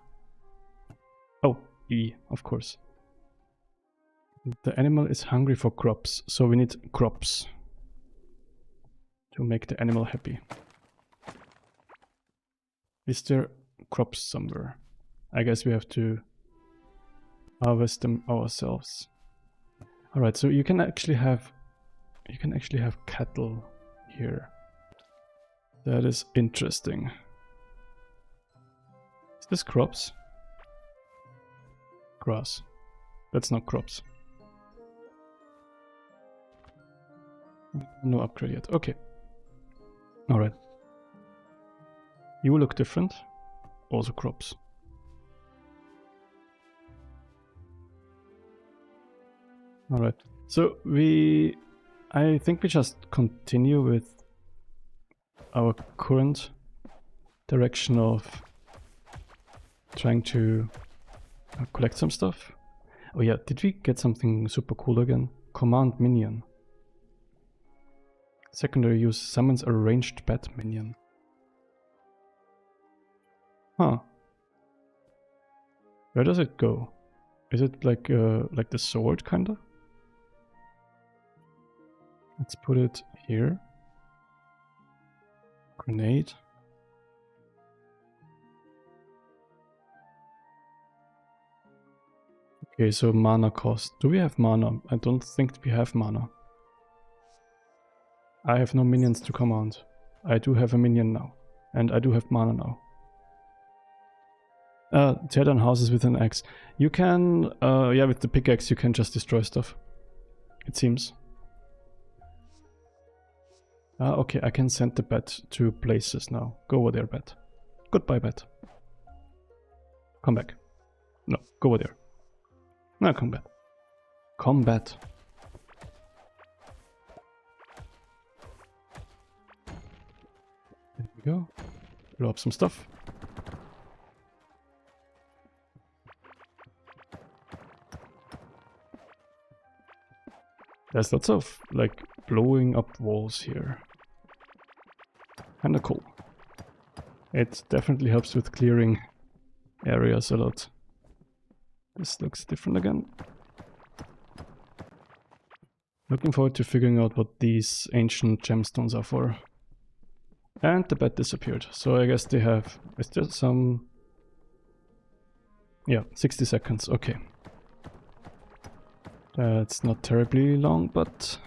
Oh, E, of course. The animal is hungry for crops, so we need crops to make the animal happy. Is there crops somewhere? I guess we have to harvest them ourselves. Alright, so you can actually have cattle here. That is interesting. Is this crops? Grass. That's not crops. No upgrade yet. Okay. Alright. You look different. Also crops. Alright. So I think we just continue with our current direction of trying to collect some stuff. Oh yeah, did we get something super cool again? Command minion. Secondary use summons a ranged bat minion. Huh. Where does it go? Is it like the sword kinda? Let's put it here. Grenade. Okay, so mana cost. Do we have mana? I don't think we have mana. I have no minions to command. I do have a minion now. And I do have mana now. Tear down houses with an axe. You can, yeah, with the pickaxe you can just destroy stuff. It seems. Okay, I can send the bat to places now. Go over there, bat. Goodbye, bat. Come back. No, go over there. No, combat. Combat. There we go. Blow up some stuff. There's lots of, like, blowing up walls here. Kinda cool. It definitely helps with clearing areas a lot. This looks different again. Looking forward to figuring out what these ancient gemstones are for. And the bed disappeared, so I guess they have... Is there some... Yeah, 60 seconds, okay. That's not terribly long, but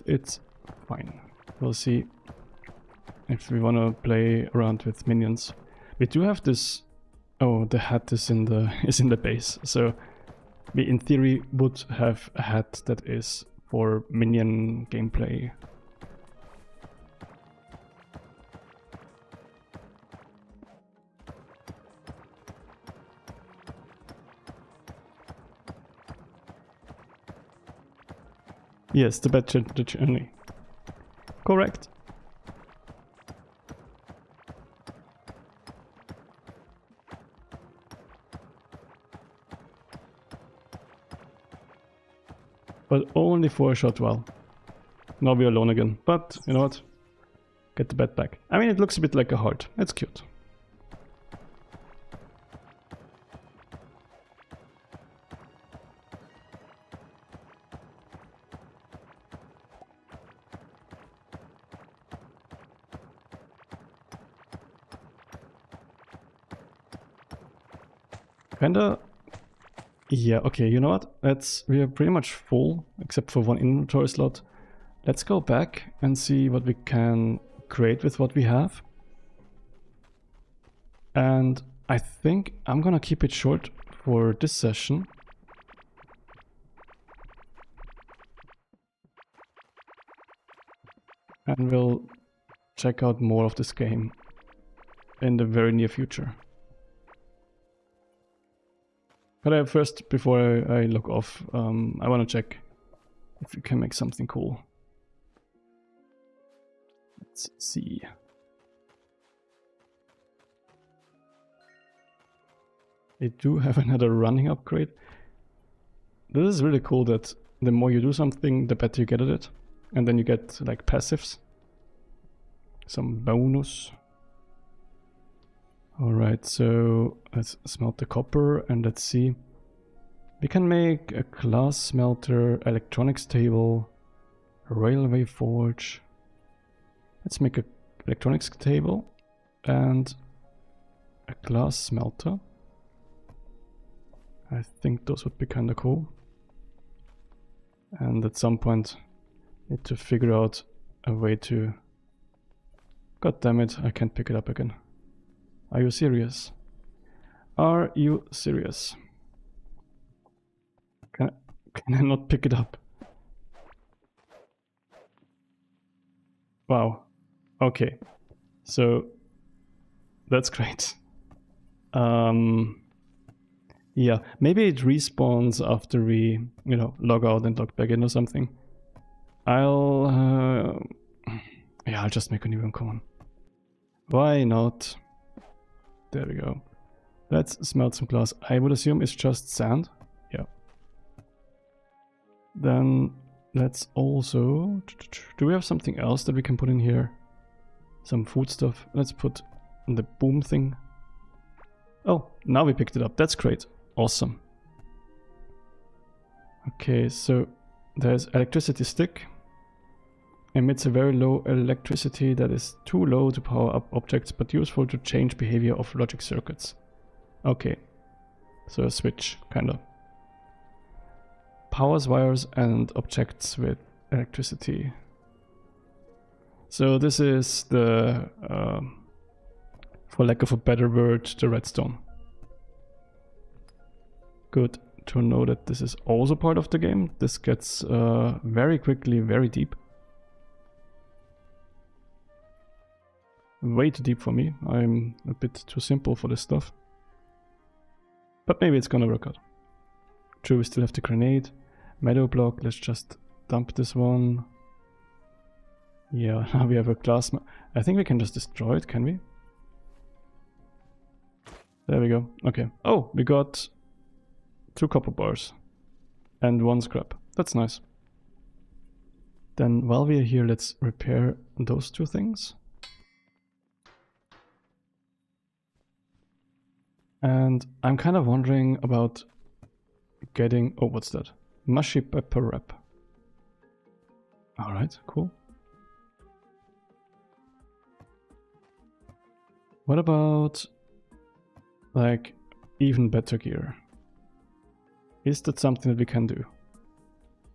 it's fine. We'll see if we want to play around with minions. We do have this... Oh, the hat is in the base, so we in theory would have a hat that is for minion gameplay. Yes, the bed journey. Correct. But only for a short while. Now we're alone again. But, you know what? Get the bed back. I mean, it looks a bit like a heart. It's cute. Kinda... Yeah, okay, you know what? We are pretty much full, except for one inventory slot. Let's go back and see what we can create with what we have. And I think I'm gonna keep it short for this session. And we'll check out more of this game in the very near future. But first, before I log off, I want to check if we can make something cool. Let's see. They do have another running upgrade. This is really cool that the more you do something, the better you get at it. And then you get like passives. Some bonus. Alright, so let's smelt the copper and let's see. We can make a glass smelter, electronics table, a railway forge. Let's make a electronics table and a glass smelter. I think those would be kinda cool. And at some point need to figure out a way to... God damn it, I can't pick it up again. Are you serious? Are you serious? Can I not pick it up? Wow. Okay. So that's great. Yeah, maybe it respawns after we, you know, log out and log back in or something. Yeah, I'll just make a new one, come on. Why not? There we go. Let's smelt some glass. I would assume it's just sand. Yeah. Then let's also... Do we have something else that we can put in here? Some food stuff. Let's put the boom thing. Oh, now we picked it up. That's great. Awesome. Okay, so there's electricity stick. Emits a very low electricity that is too low to power up objects but useful to change behavior of logic circuits. Okay, so a switch, kinda. Powers wires and objects with electricity. So this is the, for lack of a better word, the redstone. Good to know that this is also part of the game. This gets very quickly very deep. way too deep for me. I'm a bit too simple for this stuff. But maybe it's gonna work out. True, we still have the grenade. Meadow block, let's just dump this one. Yeah, now we have a glass. I think we can just destroy it, can we? There we go. Okay. Oh, we got 2 copper bars and 1 scrap. That's nice. Then while we are here, let's repair those 2 things. And I'm kind of wondering about getting... Oh, what's that? Mushy pepper wrap. Alright, cool. What about, like, even better gear? Is that something that we can do?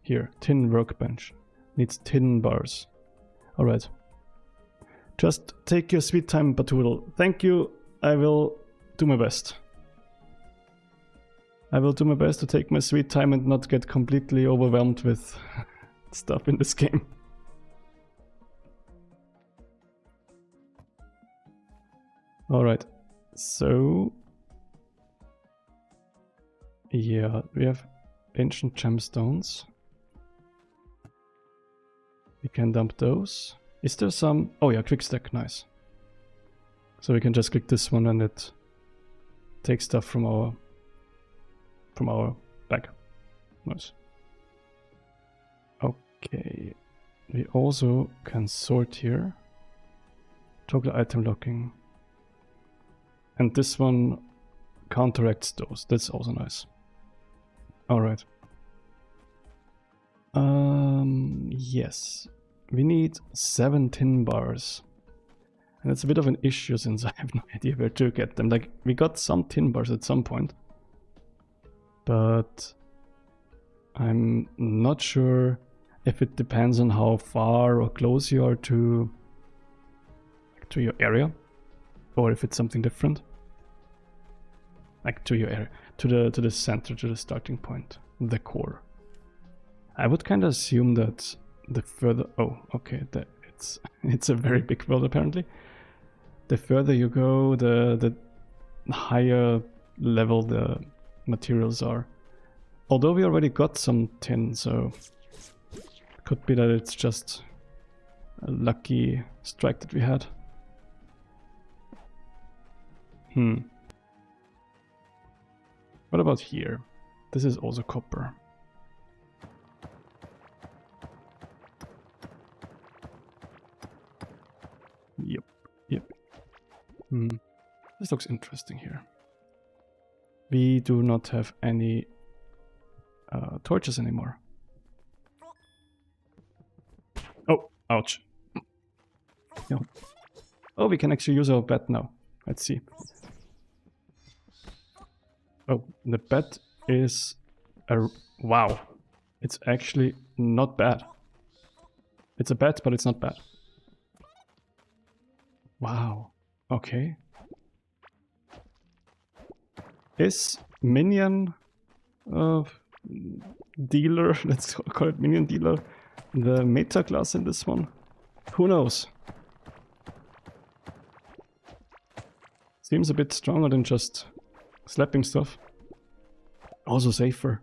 Here, tin workbench. Needs tin bars. Alright. Just take your sweet time, Batoodle. Thank you. I will do my best. I will do my best to take my sweet time and not get completely overwhelmed with stuff in this game. Alright, so... yeah, we have ancient gemstones. We can dump those. Is there some... oh yeah, quick stack, nice. So we can just click this one and it takes stuff from our bag. Nice. Okay. We also can sort here. Toggle item locking. And this one counteracts those. That's also nice. Alright. Yes. We need 7 tin bars. And it's a bit of an issue since I have no idea where to get them. Like, we got some tin bars at some point. But I'm not sure if it depends on how far or close you are to your area, or if it's something different. Like to your area, to the center, to the starting point, the core. I would kind of assume that the further... oh, okay, it's a very big world apparently. The further you go, the higher level the materials are. Although we already got some tin, so it could be that it's just a lucky strike that we had. What about here? This is also copper. Yep. This looks interesting here. We do not have any torches anymore. Oh, ouch. No. Oh, we can actually use our bat now. Let's see. Oh, the bat is a... wow. It's actually not bad. It's a bat, but it's not bad. Wow. Okay. Is minion dealer, let's call it minion dealer, the meta class in this one? Who knows? Seems a bit stronger than just slapping stuff. Also safer.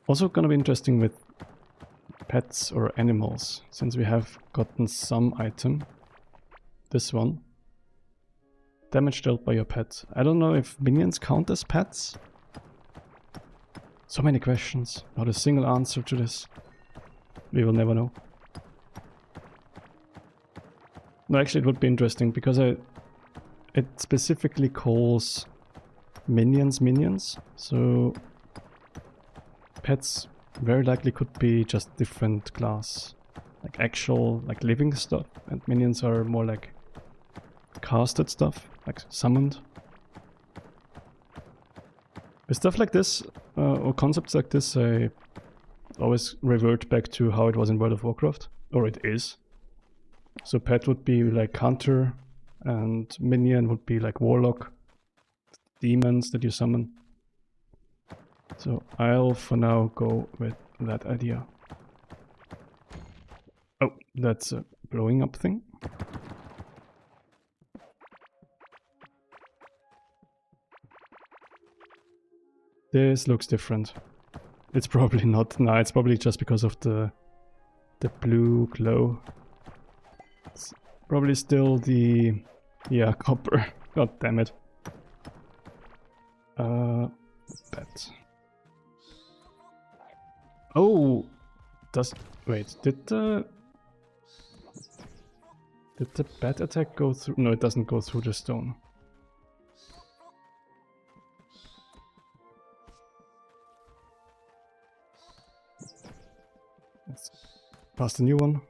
Also gonna be interesting with pets or animals, since we have gotten some item. This one. Damage dealt by your pet. I don't know if minions count as pets. So many questions, not a single answer to this. We will never know. No, actually it would be interesting because it specifically calls minions, so pets very likely could be just different class, like actual, like living stuff, and minions are more like casted stuff, like summoned. With stuff like this, or concepts like this, I always revert back to how it was in World of Warcraft, or it is. So pet would be like hunter, and minion would be like warlock. demons that you summon. So I'll for now go with that idea. Oh, that's a blowing up thing. This looks different. It's probably not. No, it's probably just because of the blue glow. It's probably still the... yeah, copper. God damn it. Bet. Oh! Does... wait, did the bat attack go through? No, it doesn't go through the stone. Let's pass the new one.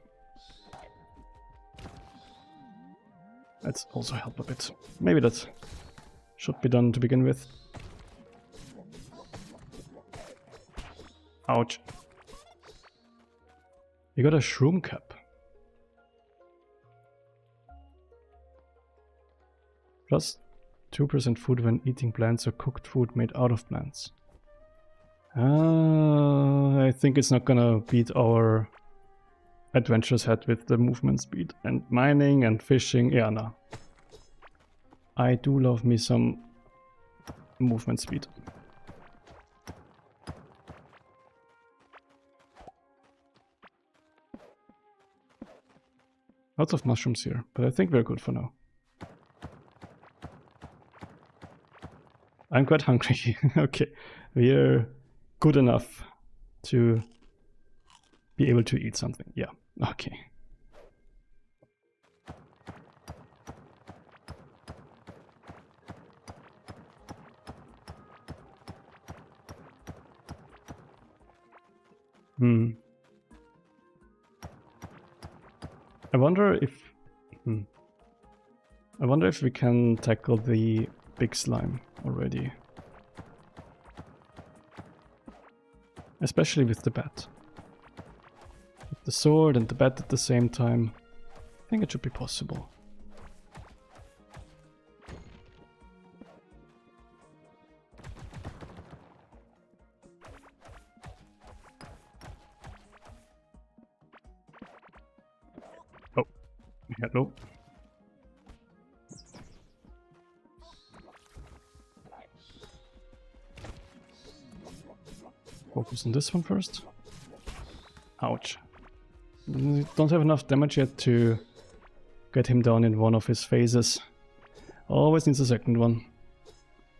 Let's also help a bit. Maybe that should be done to begin with. Ouch. You got a shroom cap. Plus 2% food when eating plants or cooked food made out of plants. I think it's not gonna beat our adventures had with the movement speed and mining and fishing. Yeah, no. I do love me some movement speed. Lots of mushrooms here, but I think we're good for now. I'm quite hungry. Okay, we're good enough to be able to eat something. Yeah, okay. I wonder if we can tackle the big slime already. Especially with the bat. With the sword and the bat at the same time. I think it should be possible. Oh, hello. Focus on this one first. Ouch. Don't have enough damage yet to get him down in one of his phases. Always needs a second one.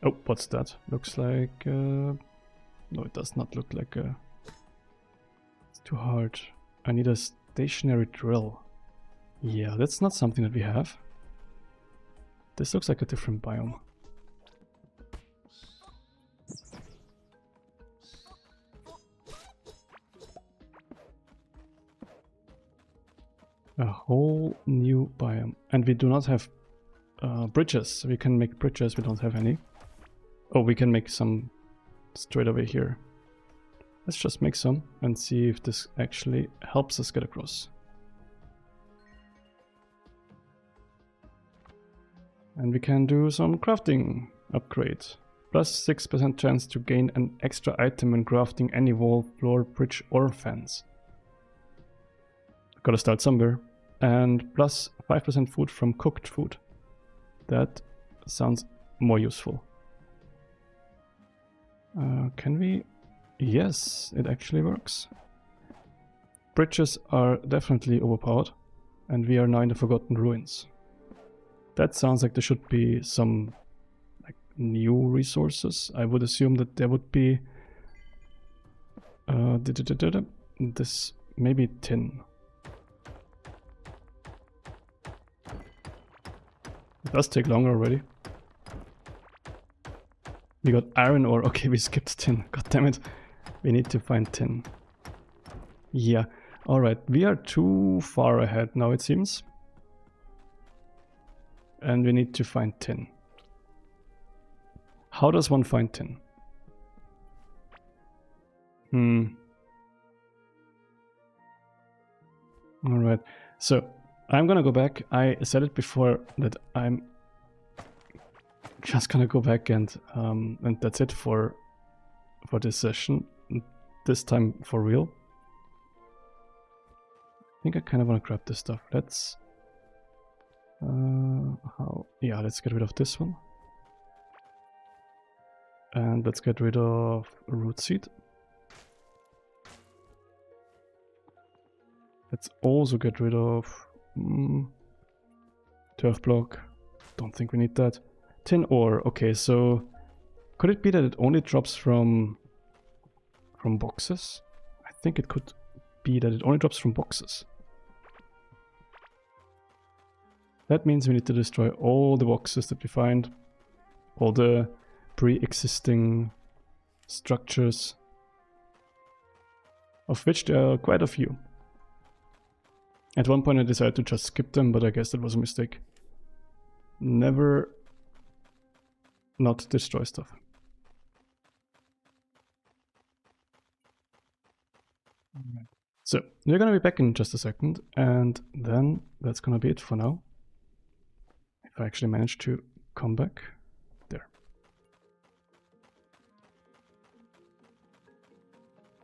Oh, what's that? Looks like... no, it does not look like a... It's too hard. I need a stationary drill. Yeah, that's not something that we have. This looks like a different biome. A whole new biome. And we do not have bridges. We can make bridges, we don't have any. Oh, we can make some straight away here. Let's just make some and see if this actually helps us get across. And we can do some crafting upgrade. Plus 6% chance to gain an extra item when crafting any wall, floor, bridge or fence. Gotta start somewhere. And plus 5% food from cooked food. That sounds more useful. Can we? Yes, it actually works. Bridges are definitely overpowered. And we are now in the Forgotten Ruins. That sounds like there should be some like new resources. I would assume that there would be this maybe tin. It does take longer already. We got iron ore. Okay, we skipped tin. God damn it. We need to find tin. Yeah. Alright, we are too far ahead now it seems. And we need to find tin. How does one find tin? Alright, so I'm gonna go back. I said it before that I'm just gonna go back and that's it for this session. This time for real. I think I kind of want to grab this stuff. Let's let's get rid of this one. And let's get rid of root seed. Let's also get rid of turf block. Don't think we need that. Tin ore. Okay, so could it be that it only drops from boxes? I think it could be that it only drops from boxes. That means we need to destroy all the boxes that we find, all the pre-existing structures, of which there are quite a few. At one point I decided to just skip them, but I guess that was a mistake. Never not destroy stuff. So, we're gonna be back in just a second, and then that's gonna be it for now. If I actually manage to come back. There.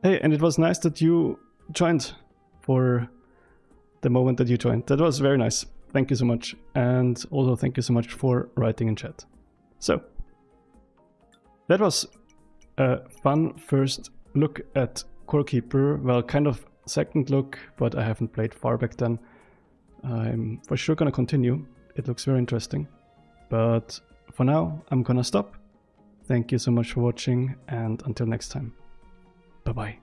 Hey, and it was nice that you joined for the moment that you joined. That was very nice. Thank you so much. And also thank you so much for writing in chat. So, that was a fun first look at Core Keeper. Well, kind of second look, but I haven't played far back then. I'm for sure gonna continue. It looks very interesting. But for now, I'm gonna stop. Thank you so much for watching, and until next time. Bye-bye.